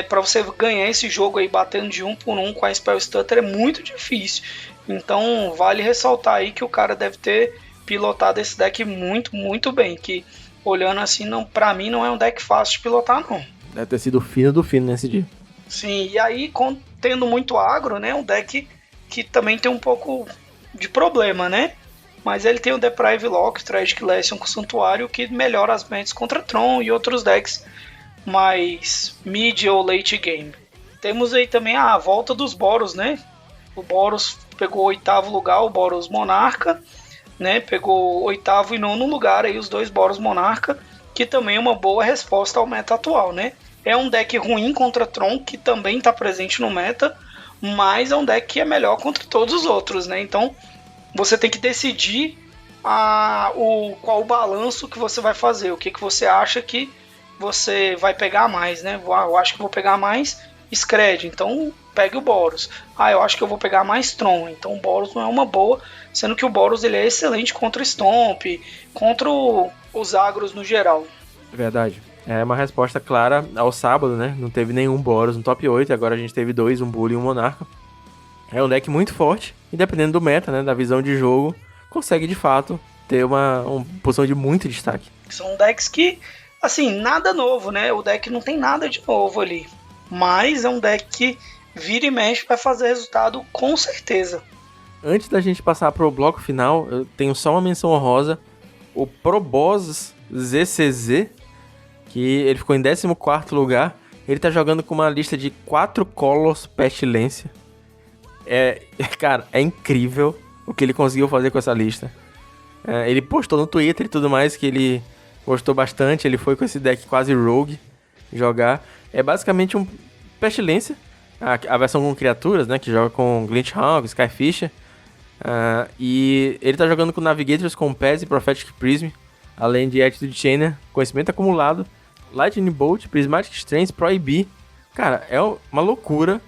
para você ganhar esse jogo aí batendo de 1 por 1 com a Spell Stutter é muito difícil. Então vale ressaltar aí que o cara deve ter pilotado esse deck muito, muito bem, que olhando assim, pra mim não é um deck fácil de pilotar não. Deve ter sido fino do fino nesse dia. Sim, e aí tendo muito agro, né, um deck que também tem um pouco de problema, né? Mas ele tem o Deprive Lock, Tragic Lesson com Santuário, que melhora as matches contra Tron e outros decks mais mid ou late game. Temos aí também a volta dos Boros, né? O Boros pegou o 8º lugar, o Boros Monarca, né? Pegou o 8º e 9º lugar aí, os 2 Boros Monarca, que também é uma boa resposta ao meta atual, né? É um deck ruim contra Tron, que também está presente no meta, mas é um deck que é melhor contra todos os outros, né? Então você tem que decidir qual o balanço que você vai fazer, o que você acha que você vai pegar mais, né? Eu acho que vou pegar mais Scred, então pegue o Boros. Eu acho que eu vou pegar mais Tron, então o Boros não é uma boa, sendo que o Boros ele é excelente contra Stomp, contra os agros no geral. Verdade. É uma resposta clara ao sábado, né? Não teve nenhum Boros no top 8, agora a gente teve 2, um Bully e um Monarca. É um deck muito forte, e dependendo do meta, né, da visão de jogo, consegue de fato ter uma posição de muito destaque. São decks que, assim, nada novo, né? O deck não tem nada de novo ali, mas é um deck que vira e mexe vai fazer resultado com certeza. Antes da gente passar pro bloco final, eu tenho só uma menção honrosa, o Proboss ZCZ, que ele ficou em 14º lugar. Ele tá jogando com uma lista de 4 Colors Pestilência. Cara, é incrível o que ele conseguiu fazer com essa lista. Ele postou no Twitter e tudo mais que ele gostou bastante. Ele foi com esse deck quase rogue jogar. É basicamente um Pestilência, a versão com criaturas, né, que joga com Glint Hawk, Skyfisher. E ele tá jogando com Navigators, Compass e Prophetic Prism, além de Attitude Chainer, conhecimento acumulado, Lightning Bolt, Prismatic Strands, Prohibir. Cara, é uma loucura.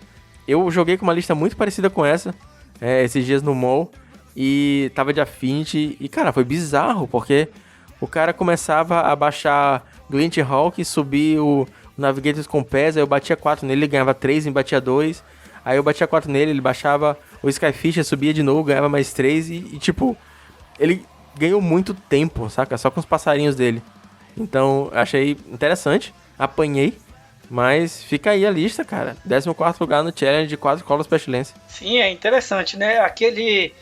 Eu joguei com uma lista muito parecida com essa esses dias no mall e tava de Affinity e, cara, foi bizarro, porque o cara começava a baixar Glint Hawk, subir o Navigators Compass, aí eu batia 4 nele, ele ganhava 3 e batia 2. Aí eu batia 4 nele, ele baixava o Skyfisher, subia de novo, ganhava mais 3 e tipo, ele ganhou muito tempo, saca? Só com os passarinhos dele. Então, achei interessante, apanhei, mas fica aí a lista, cara. 14º lugar no challenge de 4 Colors Pestilência. Sim, é interessante, né? Aquele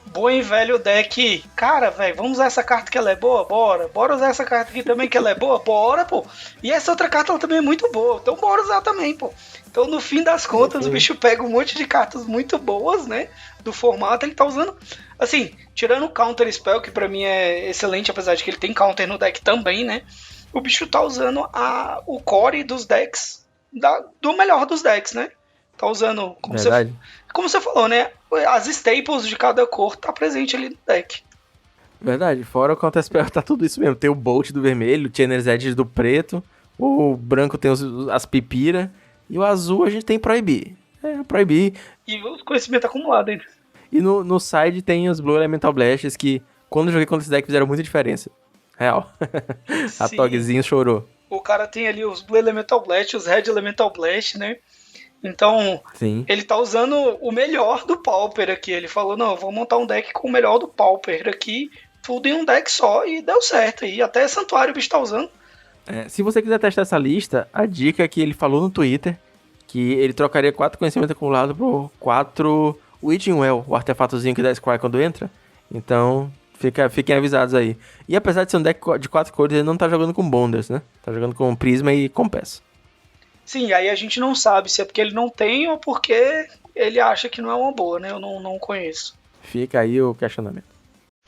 bom e velho deck. Cara, velho, vamos usar essa carta que ela é boa? Bora. Bora usar essa carta aqui também que ela é boa? Bora, pô. E essa outra carta ela também é muito boa, então bora usar também, pô. Então, no fim das contas, o bicho pega um monte de cartas muito boas, né? Do formato, ele tá usando... Assim, tirando o Counter Spell, que pra mim é excelente, apesar de que ele tem Counter no deck também, né? O bicho tá usando o core dos decks, do melhor dos decks, né? Tá usando, como você falou, né? As staples de cada cor tá presente ali no deck. Verdade, fora o Counter Spell tá tudo isso mesmo. Tem o Bolt do vermelho, o Chainer's Edge do preto, o branco tem as Pipira, e o azul a gente tem Prohibir. Prohibir. E os conhecimentos acumulados ainda. E no side tem os Blue Elemental Blasts, que quando eu joguei contra esse deck fizeram muita diferença. Real. A Togzinho chorou. O cara tem ali os Blue Elemental Blast, os Red Elemental Blast, né? Então, sim, ele tá usando o melhor do Pauper aqui. Ele falou, não, eu vou montar um deck com o melhor do Pauper aqui, tudo em um deck só, e deu certo. E até Santuário o bicho tá usando. Se você quiser testar essa lista, a dica é que ele falou no Twitter que ele trocaria 4 conhecimentos acumulados por 4 Witching Well, o artefatozinho que dá Scry quando entra. Então, fiquem avisados aí. E apesar de ser um deck de 4 cores, ele não tá jogando com Bonders, né? Tá jogando com Prisma e Compass. Sim, aí a gente não sabe se é porque ele não tem ou porque ele acha que não é uma boa, né? Eu não conheço. Fica aí o questionamento.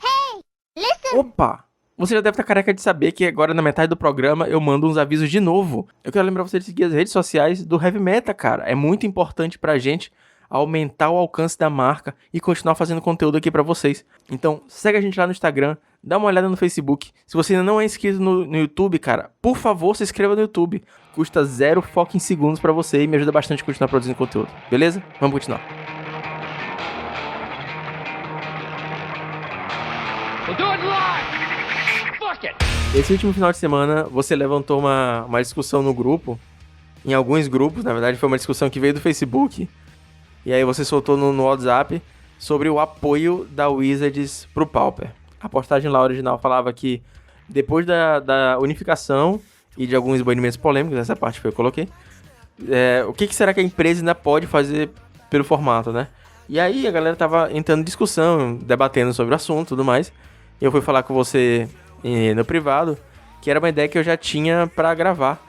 Hey, listen! Opa! Você já deve estar careca de saber que agora na metade do programa eu mando uns avisos de novo. Eu quero lembrar você de seguir as redes sociais do Heavy Meta, cara. É muito importante pra gente aumentar o alcance da marca e continuar fazendo conteúdo aqui pra vocês. Então, segue a gente lá no Instagram, dá uma olhada no Facebook. Se você ainda não é inscrito no YouTube, cara, por favor, se inscreva no YouTube. Custa 0 fucking segundos pra você e me ajuda bastante a continuar produzindo conteúdo. Beleza? Vamos continuar. We'll do it live! Fuck it! Esse último final de semana, você levantou uma discussão no grupo, em alguns grupos, na verdade foi uma discussão que veio do Facebook, e aí você soltou no WhatsApp sobre o apoio da Wizards pro Pauper. A postagem lá original falava que depois da unificação e de alguns banimentos polêmicos, essa parte foi eu coloquei, o que será que a empresa ainda pode fazer pelo formato, né? E aí a galera tava entrando em discussão, debatendo sobre o assunto e tudo mais. Eu fui falar com você no privado, que era uma ideia que eu já tinha pra gravar.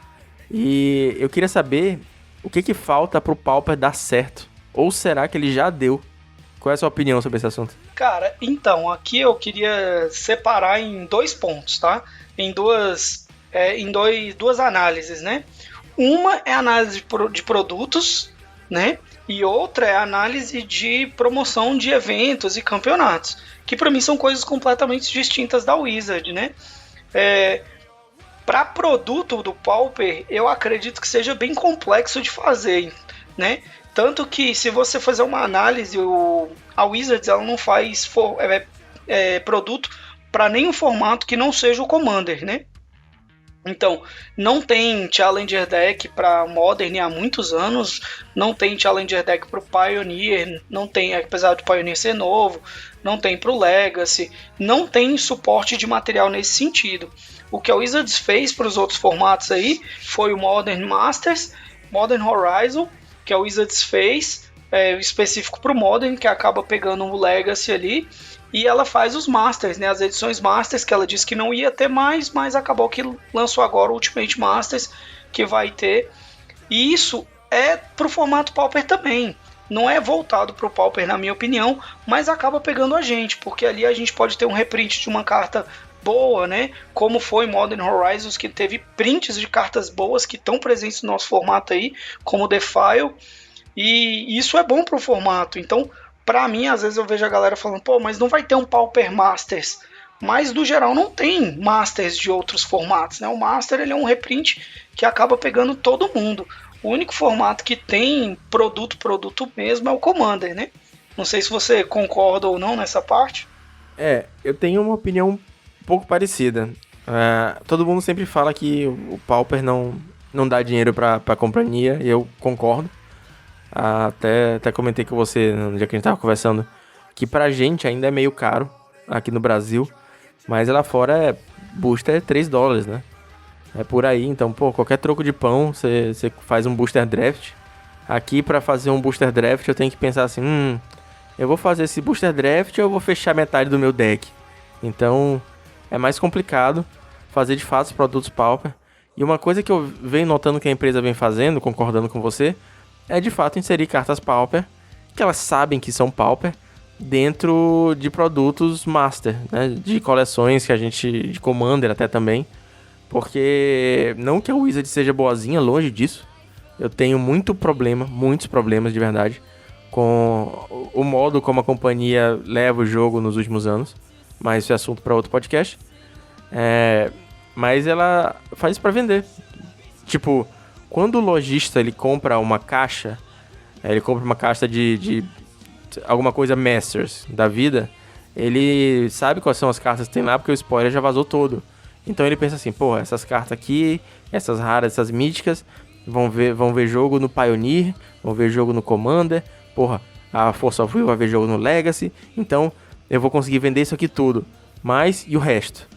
E eu queria saber o que falta pro Pauper dar certo. Ou será que ele já deu? Qual é a sua opinião sobre esse assunto? Cara, então, aqui eu queria separar em 2 pontos, tá? Em duas análises, né? Uma é a análise de produtos, né? E outra é a análise de promoção de eventos e campeonatos, que para mim são coisas completamente distintas da Wizard, né? Para produto do Pauper, eu acredito que seja bem complexo de fazer, né? Tanto que se você fazer uma análise, a Wizards ela não faz produto para nenhum formato que não seja o Commander, né? Então, não tem Challenger Deck para Modern há muitos anos, não tem Challenger Deck para o Pioneer, não tem, apesar do Pioneer ser novo, não tem para o Legacy, não tem suporte de material nesse sentido. O que a Wizards fez para os outros formatos aí foi o Modern Masters, Modern Horizon, que a Wizards fez, específico para o Modern, que acaba pegando o Legacy ali, e ela faz os Masters, né, as edições Masters, que ela disse que não ia ter mais, mas acabou que lançou agora o Ultimate Masters, que vai ter. E isso é pro formato Pauper também. Não é voltado pro Pauper, na minha opinião, mas acaba pegando a gente, porque ali a gente pode ter um reprint de uma carta boa, né? Como foi Modern Horizons, que teve prints de cartas boas que estão presentes no nosso formato aí, como Defile. E isso é bom pro formato. Então, pra mim, às vezes eu vejo a galera falando, pô, mas não vai ter um Pauper Masters. Mas, no geral, não tem Masters de outros formatos, né? O Master, ele é um reprint que acaba pegando todo mundo. O único formato que tem produto mesmo é o Commander, né? Não sei se você concorda ou não nessa parte. Eu tenho uma opinião um pouco parecida. Todo mundo sempre fala que o Pauper não dá dinheiro pra companhia, e eu concordo. Até comentei com você no dia que a gente tava conversando que pra gente ainda é meio caro aqui no Brasil, mas lá fora booster é $3, né? É por aí, então, pô, qualquer troco de pão, você faz um booster draft. Aqui pra fazer um booster draft eu tenho que pensar assim, eu vou fazer esse booster draft ou eu vou fechar metade do meu deck? Então, é mais complicado fazer de fato os produtos Pauper. E uma coisa que eu venho notando que a empresa vem fazendo, concordando com você, é de fato inserir cartas Pauper, que elas sabem que são Pauper, dentro de produtos Master, né? De coleções que a gente, de Commander até também, porque não que a Wizard seja boazinha, longe disso, eu tenho muitos problemas de verdade, com o modo como a companhia leva o jogo nos últimos anos, mas isso é assunto para outro podcast. Mas ela faz isso pra vender. Tipo, quando o lojista ele compra uma caixa, de alguma coisa Masters da vida, ele sabe quais são as cartas que tem lá, porque o spoiler já vazou todo. Então ele pensa assim, pô, essas cartas aqui, essas raras, essas míticas, vão ver jogo no Pioneer, vão ver jogo no Commander, porra, a Force of Will vai ver jogo no Legacy, então eu vou conseguir vender isso aqui tudo. Mas, e o resto?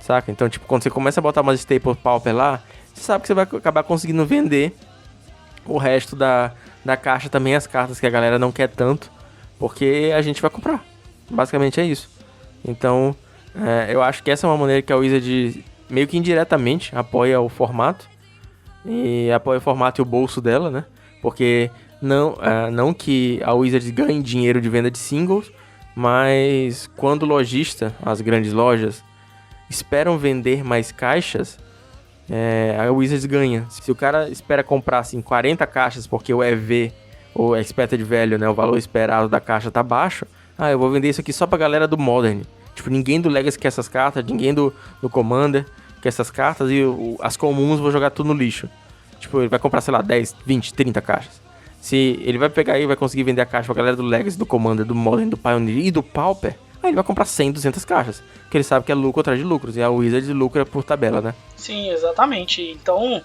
Saca? Então, tipo, quando você começa a botar umas Staple Pauper lá, você sabe que você vai acabar conseguindo vender o resto da caixa também, as cartas que a galera não quer tanto, porque a gente vai comprar. Basicamente é isso. Então, eu acho que essa é uma maneira que a Wizard meio que indiretamente apoia o formato. E apoia o formato e o bolso dela, né? Porque não que a Wizard ganhe dinheiro de venda de singles, mas quando o lojista, as grandes lojas, esperam vender mais caixas, a Wizards ganha. Se o cara espera comprar assim 40 caixas porque o EV, ou Expected Value, né, o valor esperado da caixa tá baixo, eu vou vender isso aqui só pra galera do Modern. Tipo, ninguém do Legacy quer essas cartas, ninguém do Commander quer essas cartas, e as comuns vou jogar tudo no lixo. Tipo, ele vai comprar, sei lá, 10, 20, 30 caixas. Se ele vai pegar aí e vai conseguir vender a caixa pra galera do Legacy, do Commander, do Modern, do Pioneer e do Pauper, aí ele vai comprar 100, 200 caixas. Porque ele sabe que é lucro atrás de lucros. E a Wizard lucra por tabela, né? Sim, exatamente. Então,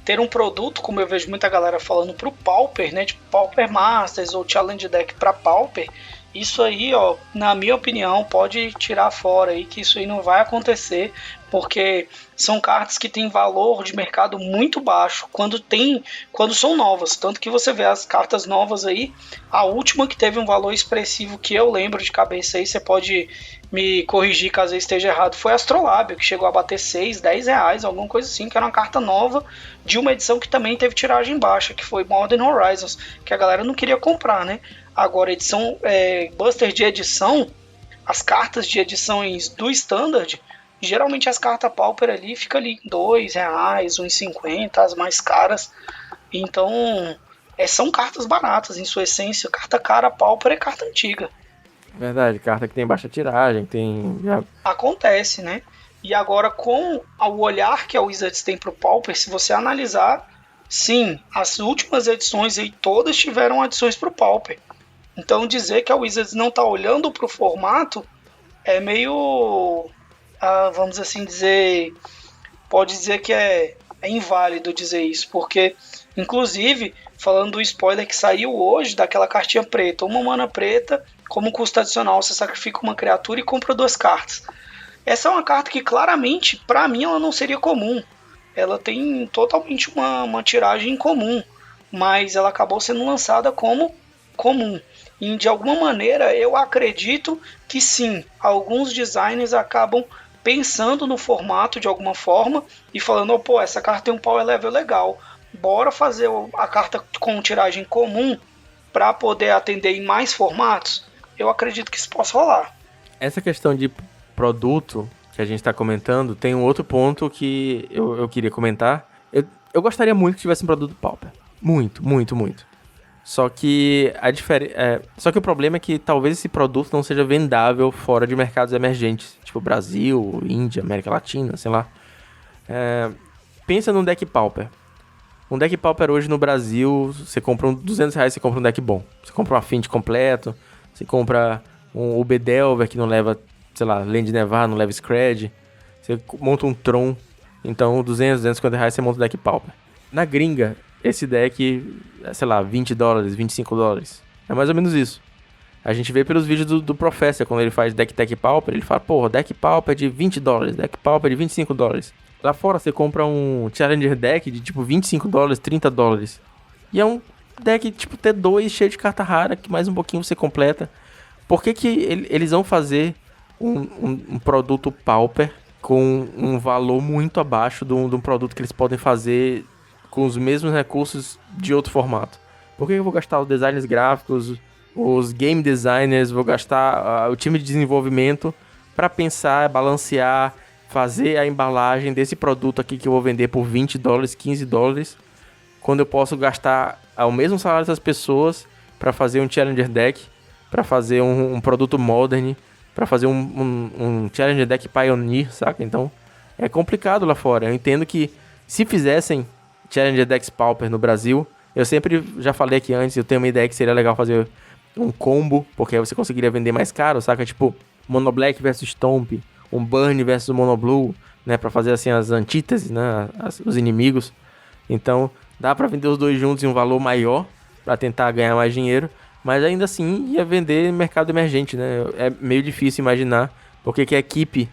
ter um produto, como eu vejo muita galera falando pro Pauper, né? Tipo, Pauper Masters ou Challenge Deck pra Pauper, Isso aí, ó, na minha opinião, pode tirar fora aí que isso aí não vai acontecer, porque são cartas que têm valor de mercado muito baixo quando são novas. Tanto que você vê as cartas novas aí, a última que teve um valor expressivo que eu lembro de cabeça aí, você pode me corrigir caso eu esteja errado, foi a Astrolábio, que chegou a bater 6, 10 reais, alguma coisa assim, que era uma carta nova de uma edição que também teve tiragem baixa, que foi Modern Horizons, que a galera não queria comprar, né? Agora, edição Buster de edição, as cartas de edições do Standard, geralmente as cartas Pauper ali ficam ali R$2, R$1,50, as mais caras. Então, são cartas baratas em sua essência. Carta cara Pauper é carta antiga. Verdade, carta que tem baixa tiragem, tem... Acontece, né? E agora, com o olhar que a Wizards tem pro Pauper, se você analisar, sim, as últimas edições aí todas tiveram adições pro Pauper. Então dizer que a Wizards não está olhando para o formato é meio, vamos assim dizer, pode dizer que é inválido dizer isso, porque inclusive, falando do spoiler que saiu hoje, daquela cartinha preta, uma mana preta, como custo adicional você sacrifica uma criatura e compra 2 cartas. Essa é uma carta que claramente, para mim, ela não seria comum. Ela tem totalmente uma tiragem comum, mas ela acabou sendo lançada como comum. E de alguma maneira eu acredito que sim, alguns designers acabam pensando no formato de alguma forma e falando, pô, essa carta tem um power level legal, bora fazer a carta com tiragem comum para poder atender em mais formatos. Eu acredito que isso possa rolar. Essa questão de produto que a gente está comentando, tem um outro ponto que eu queria comentar. Eu gostaria muito que tivesse um produto Pauper. Muito, muito, muito. Só que só que o problema é que talvez esse produto não seja vendável fora de mercados emergentes, tipo Brasil, Índia, América Latina, sei lá. Pensa num deck Pauper. Um deck Pauper hoje no Brasil, você compra R$200, você compra um deck bom. Você compra um Affinity completo, você compra um Ubedelver que não leva, sei lá, Land Nevar, não leva Scred. Você monta um Tron, então R$200, R$250 você monta um deck Pauper. Na gringa, esse deck, sei lá, $20, $25. É mais ou menos isso. A gente vê pelos vídeos do Professor, quando ele faz deck Tech Pauper, ele fala, porra, deck Pauper de $20, deck Pauper de $25. Lá fora você compra um Challenger deck de tipo $25, $30. E é um deck tipo T2 cheio de carta rara, que mais um pouquinho você completa. Por que eles vão fazer um produto Pauper com um valor muito abaixo de um produto que eles podem fazer com os mesmos recursos de outro formato? Por que eu vou gastar os designers gráficos, os game designers, vou gastar o time de desenvolvimento para pensar, balancear, fazer a embalagem desse produto aqui que eu vou vender por $20, $15, quando eu posso gastar o mesmo salário dessas pessoas para fazer um Challenger deck, para fazer um produto Modern, para fazer um Challenger deck Pioneer, saca? Então é complicado lá fora. Eu entendo que se fizessem Challenger decks Pauper no Brasil, eu sempre já falei aqui antes, eu tenho uma ideia que seria legal fazer um combo, porque aí você conseguiria vender mais caro, saca? Tipo, Mono Black versus Stomp, um Burn versus Mono Blue, né? Pra fazer assim as antíteses, né? Os inimigos. Então, dá pra vender os dois juntos em um valor maior, pra tentar ganhar mais dinheiro, mas ainda assim ia vender em mercado emergente, né? É meio difícil imaginar porque que a equipe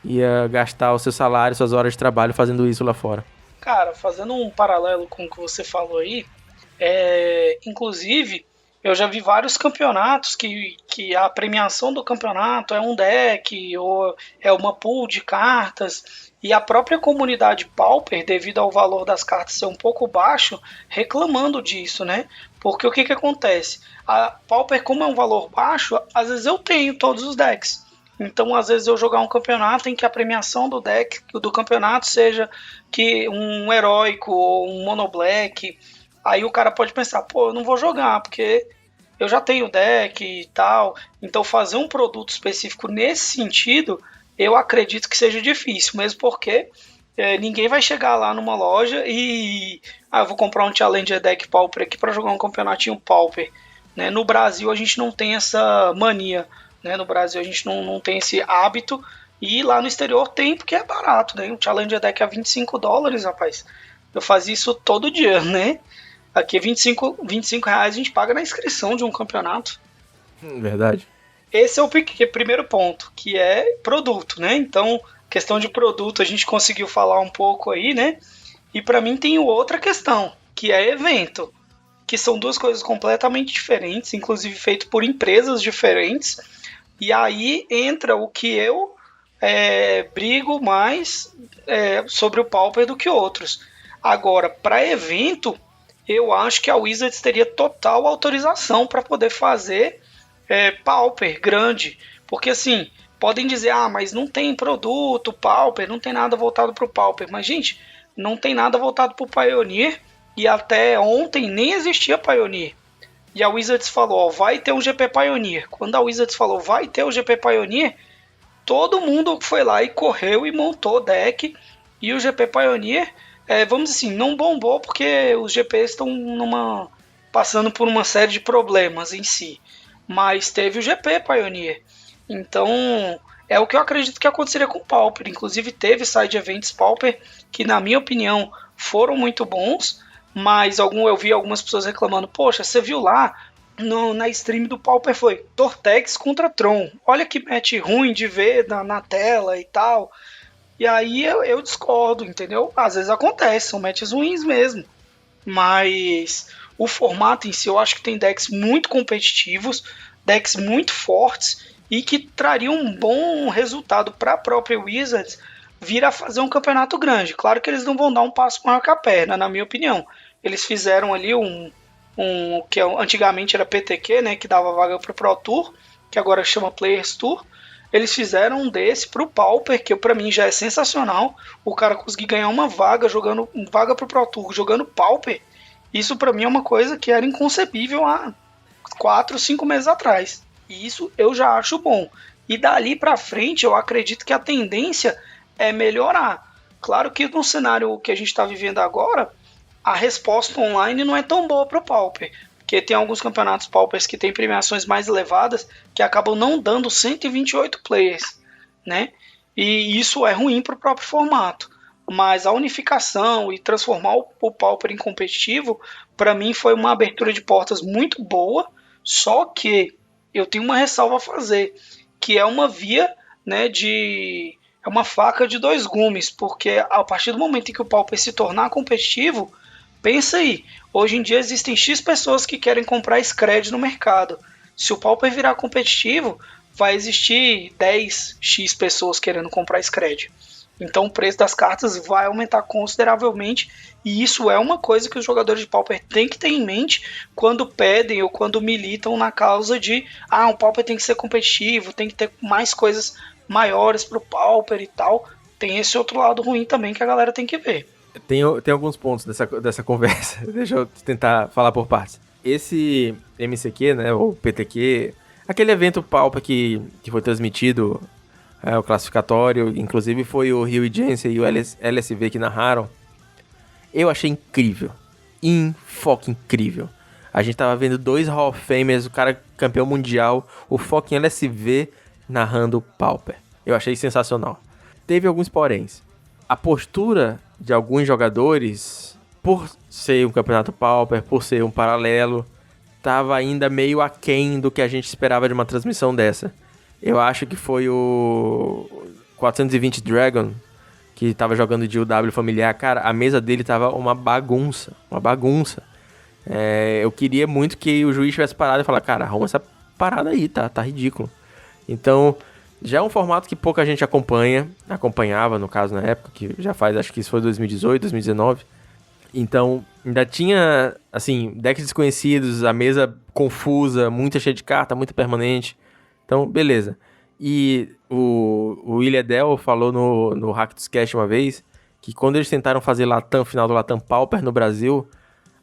ia gastar o seu salário, suas horas de trabalho fazendo isso lá fora. Cara, fazendo um paralelo com o que você falou aí, inclusive, eu já vi vários campeonatos que a premiação do campeonato é um deck ou é uma pool de cartas, e a própria comunidade Pauper, devido ao valor das cartas ser um pouco baixo, reclamando disso, né? Porque o que acontece? A Pauper, como é um valor baixo, às vezes eu tenho todos os decks. Então, às vezes eu jogar um campeonato em que a premiação do deck, do campeonato seja que um heróico ou um mono black, aí o cara pode pensar, pô, eu não vou jogar, porque eu já tenho deck e tal. Então fazer um produto específico nesse sentido, eu acredito que seja difícil, mesmo porque ninguém vai chegar lá numa loja e eu vou comprar um Challenger deck Pauper aqui para jogar um campeonatinho Pauper, né? No Brasil a gente não tem essa mania, né? No Brasil a gente não tem esse hábito, e lá no exterior tem, porque é barato, né? Um Challenger deck a $25, rapaz. Eu fazia isso todo dia, né? Aqui R$25 a gente paga na inscrição de um campeonato. Verdade. Esse é o primeiro ponto, que é produto, né? Então, questão de produto a gente conseguiu falar um pouco aí, né? E para mim tem outra questão, que é evento, que são duas coisas completamente diferentes, inclusive feito por empresas diferentes. E aí entra o que eu brigo mais sobre o Pauper do que outros. Agora, para evento, eu acho que a Wizards teria total autorização para poder fazer Pauper grande. Porque assim, podem dizer, mas não tem produto, Pauper, não tem nada voltado para o Pauper. Mas, gente, não tem nada voltado para o Pioneer. E até ontem nem existia Pioneer. E a Wizards falou, vai ter um GP Pioneer. Quando a Wizards falou, vai ter o GP Pioneer, todo mundo foi lá e correu e montou deck. E o GP Pioneer, vamos dizer assim, não bombou porque os GPs estão passando por uma série de problemas em si. Mas teve o GP Pioneer. Então, é o que eu acredito que aconteceria com o Pauper. Inclusive, teve side events Pauper que, na minha opinião, foram muito bons. Mas eu vi algumas pessoas reclamando, poxa, você viu lá na stream do Pauper foi Tortex contra Tron. Olha que match ruim de ver na tela e tal. E aí eu discordo, entendeu? Às vezes acontece, são matches ruins mesmo. Mas o formato em si eu acho que tem decks muito competitivos, decks muito fortes e que trariam um bom resultado para a própria Wizards vir a fazer um campeonato grande. Claro que eles não vão dar um passo maior que a perna, na minha opinião. Eles fizeram ali um que antigamente era PTQ, né, que dava vaga para o Pro Tour, que agora chama Players Tour. Eles fizeram um desse para o Pauper, que para mim já é sensacional. O cara conseguir ganhar uma vaga jogando vaga para o Pro Tour, jogando Pauper. Isso para mim é uma coisa que era inconcebível há 4, 5 meses atrás. E isso eu já acho bom. E dali para frente eu acredito que a tendência é melhorar. Claro que no cenário que a gente está vivendo agora, a resposta online não é tão boa para o Pauper, porque tem alguns campeonatos Paupers que têm premiações mais elevadas que acabam não dando 128 players, né? E isso é ruim para o próprio formato. Mas a unificação e transformar o Pauper em competitivo, para mim foi uma abertura de portas muito boa, só que eu tenho uma ressalva a fazer, que é uma via, né, é uma faca de dois gumes, porque a partir do momento em que o Pauper se tornar competitivo, pensa aí, hoje em dia existem X pessoas que querem comprar Scred no mercado. Se o Pauper virar competitivo, vai existir 10X pessoas querendo comprar Scred. Então o preço das cartas vai aumentar consideravelmente e isso é uma coisa que os jogadores de Pauper têm que ter em mente quando pedem ou quando militam na causa de o Pauper tem que ser competitivo, tem que ter mais coisas maiores pro Pauper e tal. Tem esse outro lado ruim também que a galera tem que ver. Tem alguns pontos dessa conversa. Deixa eu tentar falar por partes. Esse MCQ, né, ou PTQ, aquele evento Pauper que foi transmitido, o classificatório, inclusive foi o Rio e Jensen e o LSV que narraram. Eu achei incrível. Incrível. A gente tava vendo 2 Hall of Famers, o cara campeão mundial, o fucking LSV narrando Pauper. Eu achei sensacional. Teve alguns poréns. A postura de alguns jogadores, por ser um campeonato Pauper, por ser um paralelo, tava ainda meio aquém do que a gente esperava de uma transmissão dessa. Eu acho que foi o 420 Dragon, que tava jogando de UW familiar. Cara, a mesa dele tava uma bagunça. Eu queria muito que o juiz tivesse parado e falar, cara, arruma essa parada aí, tá ridículo. Então, já é um formato que pouca gente acompanhava, no caso, na época, que já faz, acho que isso foi 2018, 2019. Então, ainda tinha, assim, decks desconhecidos, a mesa confusa, muita cheia de carta, muita permanente. Então, beleza. E o William Dell falou no Hack dos Cast uma vez que quando eles tentaram fazer final do Latam Pauper no Brasil,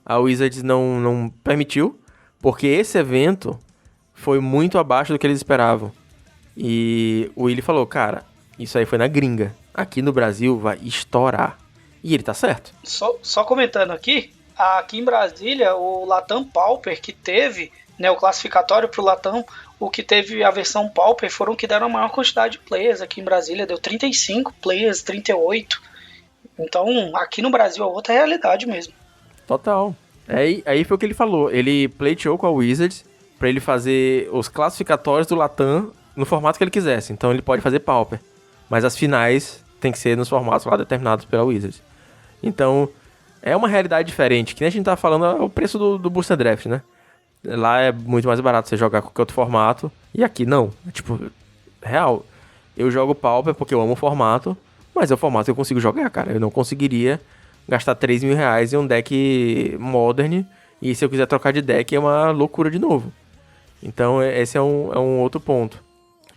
a Wizards não permitiu, porque esse evento foi muito abaixo do que eles esperavam. E o Willi falou, cara, isso aí foi na gringa. Aqui no Brasil vai estourar. E ele tá certo. Só comentando aqui em Brasília, o Latam Pauper que teve, né, o classificatório pro Latam, o que teve a versão Pauper foram que deram a maior quantidade de players aqui em Brasília. Deu 35 players, 38. Então, aqui no Brasil é outra realidade mesmo. Total. Aí foi o que ele falou. Ele pleiteou com a Wizards pra ele fazer os classificatórios do Latam no formato que ele quisesse. Então ele pode fazer Pauper. Mas as finais tem que ser nos formatos lá determinados pela Wizards. Então, é uma realidade diferente. Que nem a gente tá falando, é o preço do Booster Draft, né? Lá é muito mais barato você jogar qualquer outro formato. E aqui não. É tipo, real. Eu jogo Pauper porque eu amo o formato. Mas é o formato que eu consigo jogar, cara. Eu não conseguiria gastar 3 mil reais em um deck Modern. E se eu quiser trocar de deck é uma loucura de novo. Então esse é um outro ponto.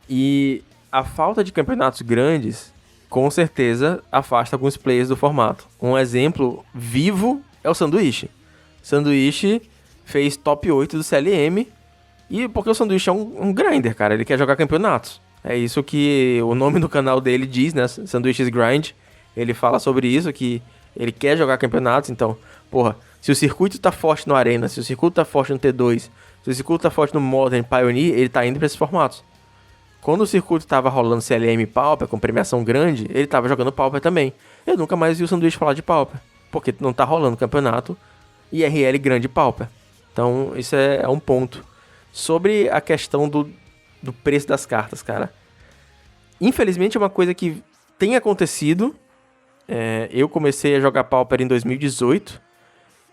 E a falta de campeonatos grandes, com certeza, afasta alguns players do formato. Um exemplo vivo é o Sanduíche. Sanduíche fez top 8 do CLM. E porque o Sanduíche é um grinder, cara. Ele quer jogar campeonatos. É isso que o nome do canal dele diz, né? Sanduíches Grind. Ele fala sobre isso, que ele quer jogar campeonatos. Então, porra, se o circuito tá forte no Arena, se o circuito tá forte no T2, se o circuito tá forte no Modern, Pioneer, ele tá indo pra esses formatos. Quando o circuito tava rolando CLM e Pauper, com premiação grande, ele tava jogando Pauper também. Eu nunca mais vi o Sanduíche falar de Pauper, porque não tá rolando campeonato IRL grande Pauper. Então, isso é um ponto. Sobre a questão do preço das cartas, cara. Infelizmente, é uma coisa que tem acontecido. Eu comecei a jogar Pauper em 2018.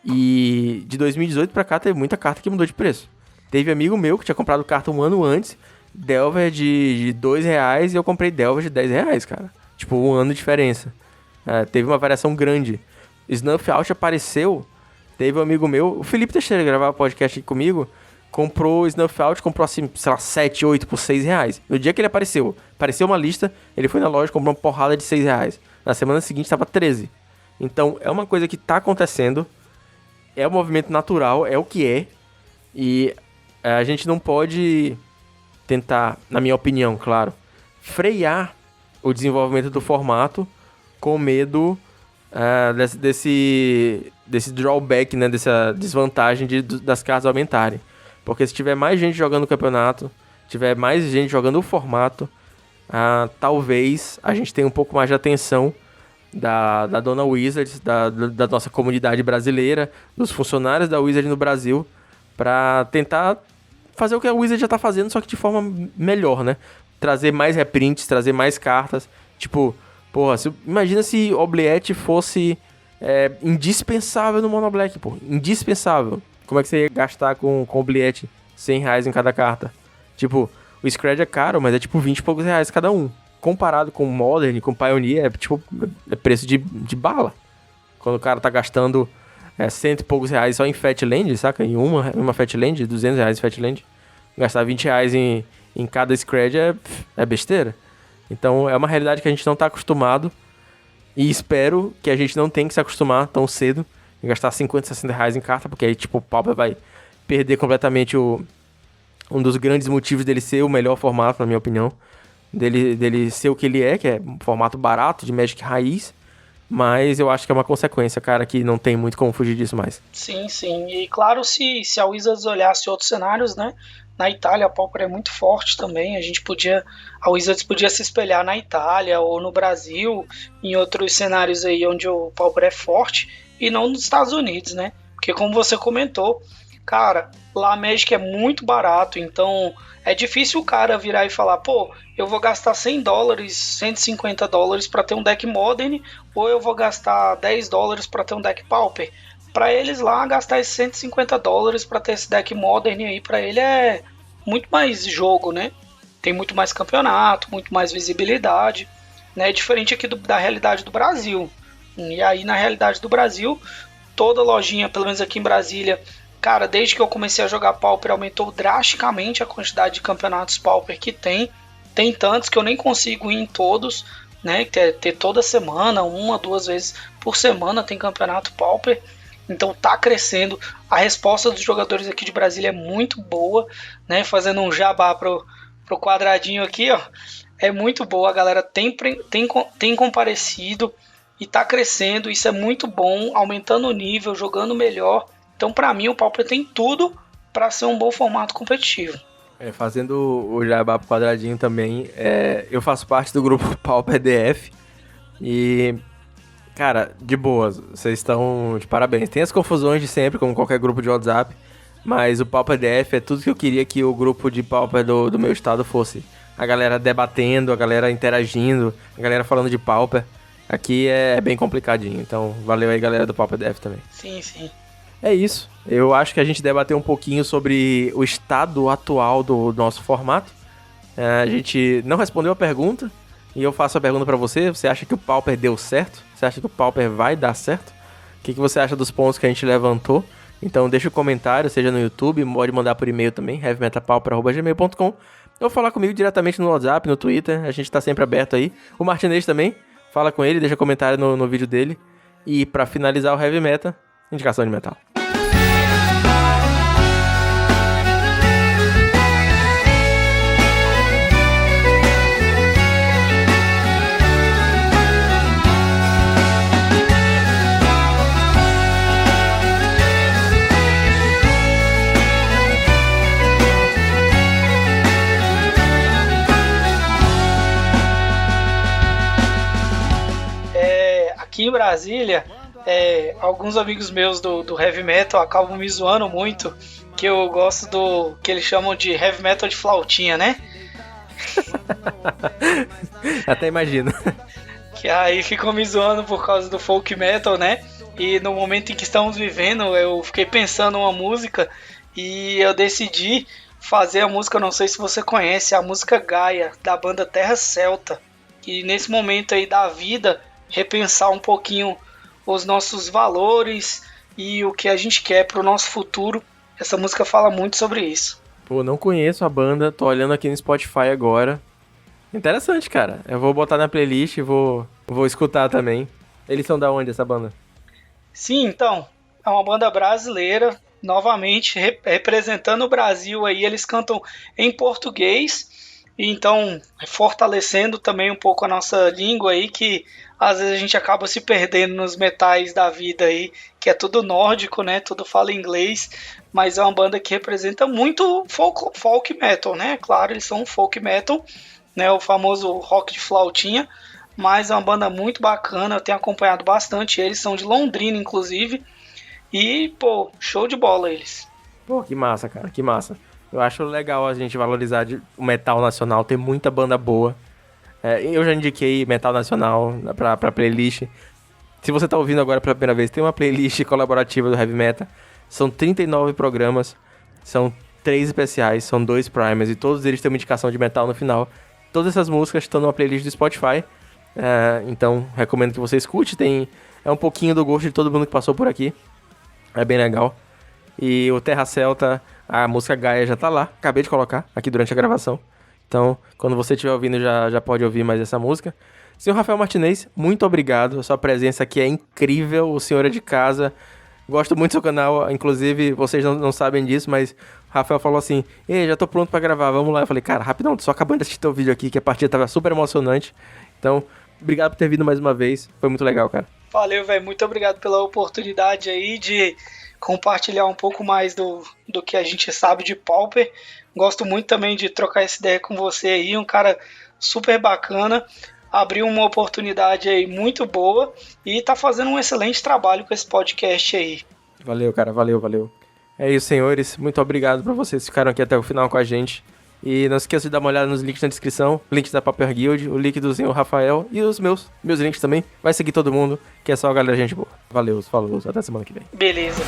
E de 2018 pra cá, teve muita carta que mudou de preço. Teve amigo meu que tinha comprado carta um ano antes, Delver de R$2, e eu comprei Delver de R$10, cara. Tipo, um ano de diferença. Teve uma variação grande. Snuff Out apareceu. Teve um amigo meu, o Felipe Teixeira, que gravava podcast aqui comigo, comprou Snuff Out, comprou assim, sei lá, 7, 8 por R$6. No dia que ele apareceu uma lista, ele foi na loja, comprou uma porrada de R$6. Na semana seguinte estava 13. Então, é uma coisa que tá acontecendo, é um movimento natural, é o que é, e a gente não pode tentar, na minha opinião, claro, frear o desenvolvimento do formato com medo desse drawback, né, dessa desvantagem das cartas aumentarem. Porque se tiver mais gente jogando o campeonato, tiver mais gente jogando o formato, talvez a gente tenha um pouco mais de atenção da dona Wizards, da nossa comunidade brasileira, dos funcionários da Wizards no Brasil, para tentar fazer o que a Wizards já tá fazendo, só que de forma melhor, né? Trazer mais reprints, trazer mais cartas. Tipo, porra, imagina se Obliette fosse indispensável no Mono Black, pô. Indispensável. Como é que você ia gastar com Obliette R$100 em cada carta? Tipo, o Scred é caro, mas é tipo 20 e poucos reais cada um. Comparado com Modern, com Pioneer, é preço de bala. Quando o cara tá gastando 100 e poucos reais só em Fatland, saca? Em uma Fatland, R$200 em Fatland. Gastar R$20 em cada Scred é besteira. Então é uma realidade que a gente não tá acostumado. E espero que a gente não tenha que se acostumar tão cedo em gastar 50, R$60 em carta, porque aí tipo o Pauper vai perder completamente um dos grandes motivos dele ser o melhor formato, na minha opinião. Dele ser o que ele é, que é um formato barato, de Magic raiz. Mas eu acho que é uma consequência, cara, que não tem muito como fugir disso mais. Sim, sim. E claro, se a Wizards olhasse outros cenários, né? Na Itália a Pauper é muito forte também. A Wizards podia se espelhar na Itália ou no Brasil, em outros cenários aí onde o Pauper é forte, e não nos Estados Unidos, né? Porque como você comentou, cara, lá a Magic é muito barato, então é difícil o cara virar e falar, pô, eu vou gastar $100, $150 para ter um deck Modern, ou eu vou gastar $10 para ter um deck Pauper. Para eles lá, gastar esses $150 para ter esse deck Modern aí, para ele é muito mais jogo, né? Tem muito mais campeonato, muito mais visibilidade, né? Diferente aqui da realidade do Brasil. E aí, na realidade do Brasil, toda lojinha, pelo menos aqui em Brasília, cara, desde que eu comecei a jogar Pauper, aumentou drasticamente a quantidade de campeonatos Pauper que tem. Tem tantos que eu nem consigo ir em todos, né? Ter toda semana, 1 a 2 vezes por semana tem campeonato Pauper. Então tá crescendo. A resposta dos jogadores aqui de Brasília é muito boa, né? Fazendo um jabá pro quadradinho aqui, ó. É muito boa, a galera tem comparecido e tá crescendo. Isso é muito bom, aumentando o nível, jogando melhor. Então, pra mim, o Pauper tem tudo para ser um bom formato competitivo. Fazendo o jabá pro quadradinho também, eu faço parte do grupo Pauper DF e, cara, de boas, vocês estão de parabéns. Tem as confusões de sempre, como qualquer grupo de WhatsApp, Mas o Pauper DF é tudo que eu queria que o grupo de Pauper do meu estado fosse. A galera debatendo, a galera interagindo, a galera falando de Pauper. Aqui é bem complicadinho, então valeu aí, galera do Pauper DF também. Sim, sim. É isso. Eu acho que a gente debateu um pouquinho sobre o estado atual do nosso formato. A gente não respondeu a pergunta, e eu faço a pergunta pra você. Você acha que o Pauper deu certo? Você acha que o Pauper vai dar certo? O que você acha dos pontos que a gente levantou? Então deixa um comentário, seja no YouTube, pode mandar por e-mail também, heavymetalpauper@gmail.com, ou falar comigo diretamente no WhatsApp, no Twitter, a gente tá sempre aberto aí. O Martinez também, fala com ele, deixa comentário no vídeo dele. E pra finalizar o Heavy Metal, indicação de metal. Aqui em Brasília, alguns amigos meus do heavy metal acabam me zoando muito, que eu gosto do que eles chamam de heavy metal de flautinha, né? Até imagino. Que aí ficam me zoando por causa do folk metal, né? E no momento em que estamos vivendo, eu fiquei pensando uma música e eu decidi fazer a música, não sei se você conhece, a música Gaia, da banda Terra Celta. Que nesse momento aí da vida, repensar um pouquinho os nossos valores e o que a gente quer pro nosso futuro. Essa música fala muito sobre isso. Pô, não conheço a banda, tô olhando aqui no Spotify agora. Interessante, cara. Eu vou botar na playlist e vou escutar também. Eles são da onde, essa banda? Sim, então, é uma banda brasileira, novamente representando o Brasil aí. Eles cantam em português, então fortalecendo também um pouco a nossa língua aí, que às vezes a gente acaba se perdendo nos metais da vida aí, que é tudo nórdico, né? Tudo fala inglês, mas é uma banda que representa muito folk metal, né? Claro, eles são folk metal, né? O famoso rock de flautinha, mas é uma banda muito bacana, eu tenho acompanhado bastante eles, são de Londrina, inclusive, e, pô, show de bola eles. Pô, que massa, cara, que massa. Eu acho legal a gente valorizar o metal nacional, tem muita banda boa. Eu já indiquei metal nacional pra playlist. Se você tá ouvindo agora pela primeira vez, tem uma playlist colaborativa do Heavy Metal. São 39 programas, são 3 especiais, são 2 primers, e todos eles têm uma indicação de metal no final. Todas essas músicas estão numa playlist do Spotify. Então, recomendo que você escute. É um pouquinho do gosto de todo mundo que passou por aqui. É bem legal. E o Terra Celta, a música Gaia já tá lá. Acabei de colocar aqui durante a gravação. Então, quando você estiver ouvindo, já pode ouvir mais essa música. Senhor Rafael Martinez, muito obrigado. A sua presença aqui é incrível. O senhor é de casa. Gosto muito do seu canal. Inclusive, vocês não sabem disso, mas o Rafael falou assim: ei, já tô pronto pra gravar, vamos lá. Eu falei, cara, rapidão, tô só acabando de assistir teu vídeo aqui, que a partida tava super emocionante. Então, obrigado por ter vindo mais uma vez. Foi muito legal, cara. Valeu, velho. Muito obrigado pela oportunidade aí de compartilhar um pouco mais do que a gente sabe de Pauper. Gosto muito também de trocar essa ideia com você aí, um cara super bacana, abriu uma oportunidade aí muito boa e tá fazendo um excelente trabalho com esse podcast aí. Valeu, cara, valeu. É isso, senhores, muito obrigado por vocês que ficaram aqui até o final com a gente. E não esqueça de dar uma olhada nos links na descrição, links da Pauper Guild, o link do senhor Rafael e os meus links também. Vai seguir todo mundo, que é só a galera gente boa. Valeu, falou, até semana que vem. Beleza.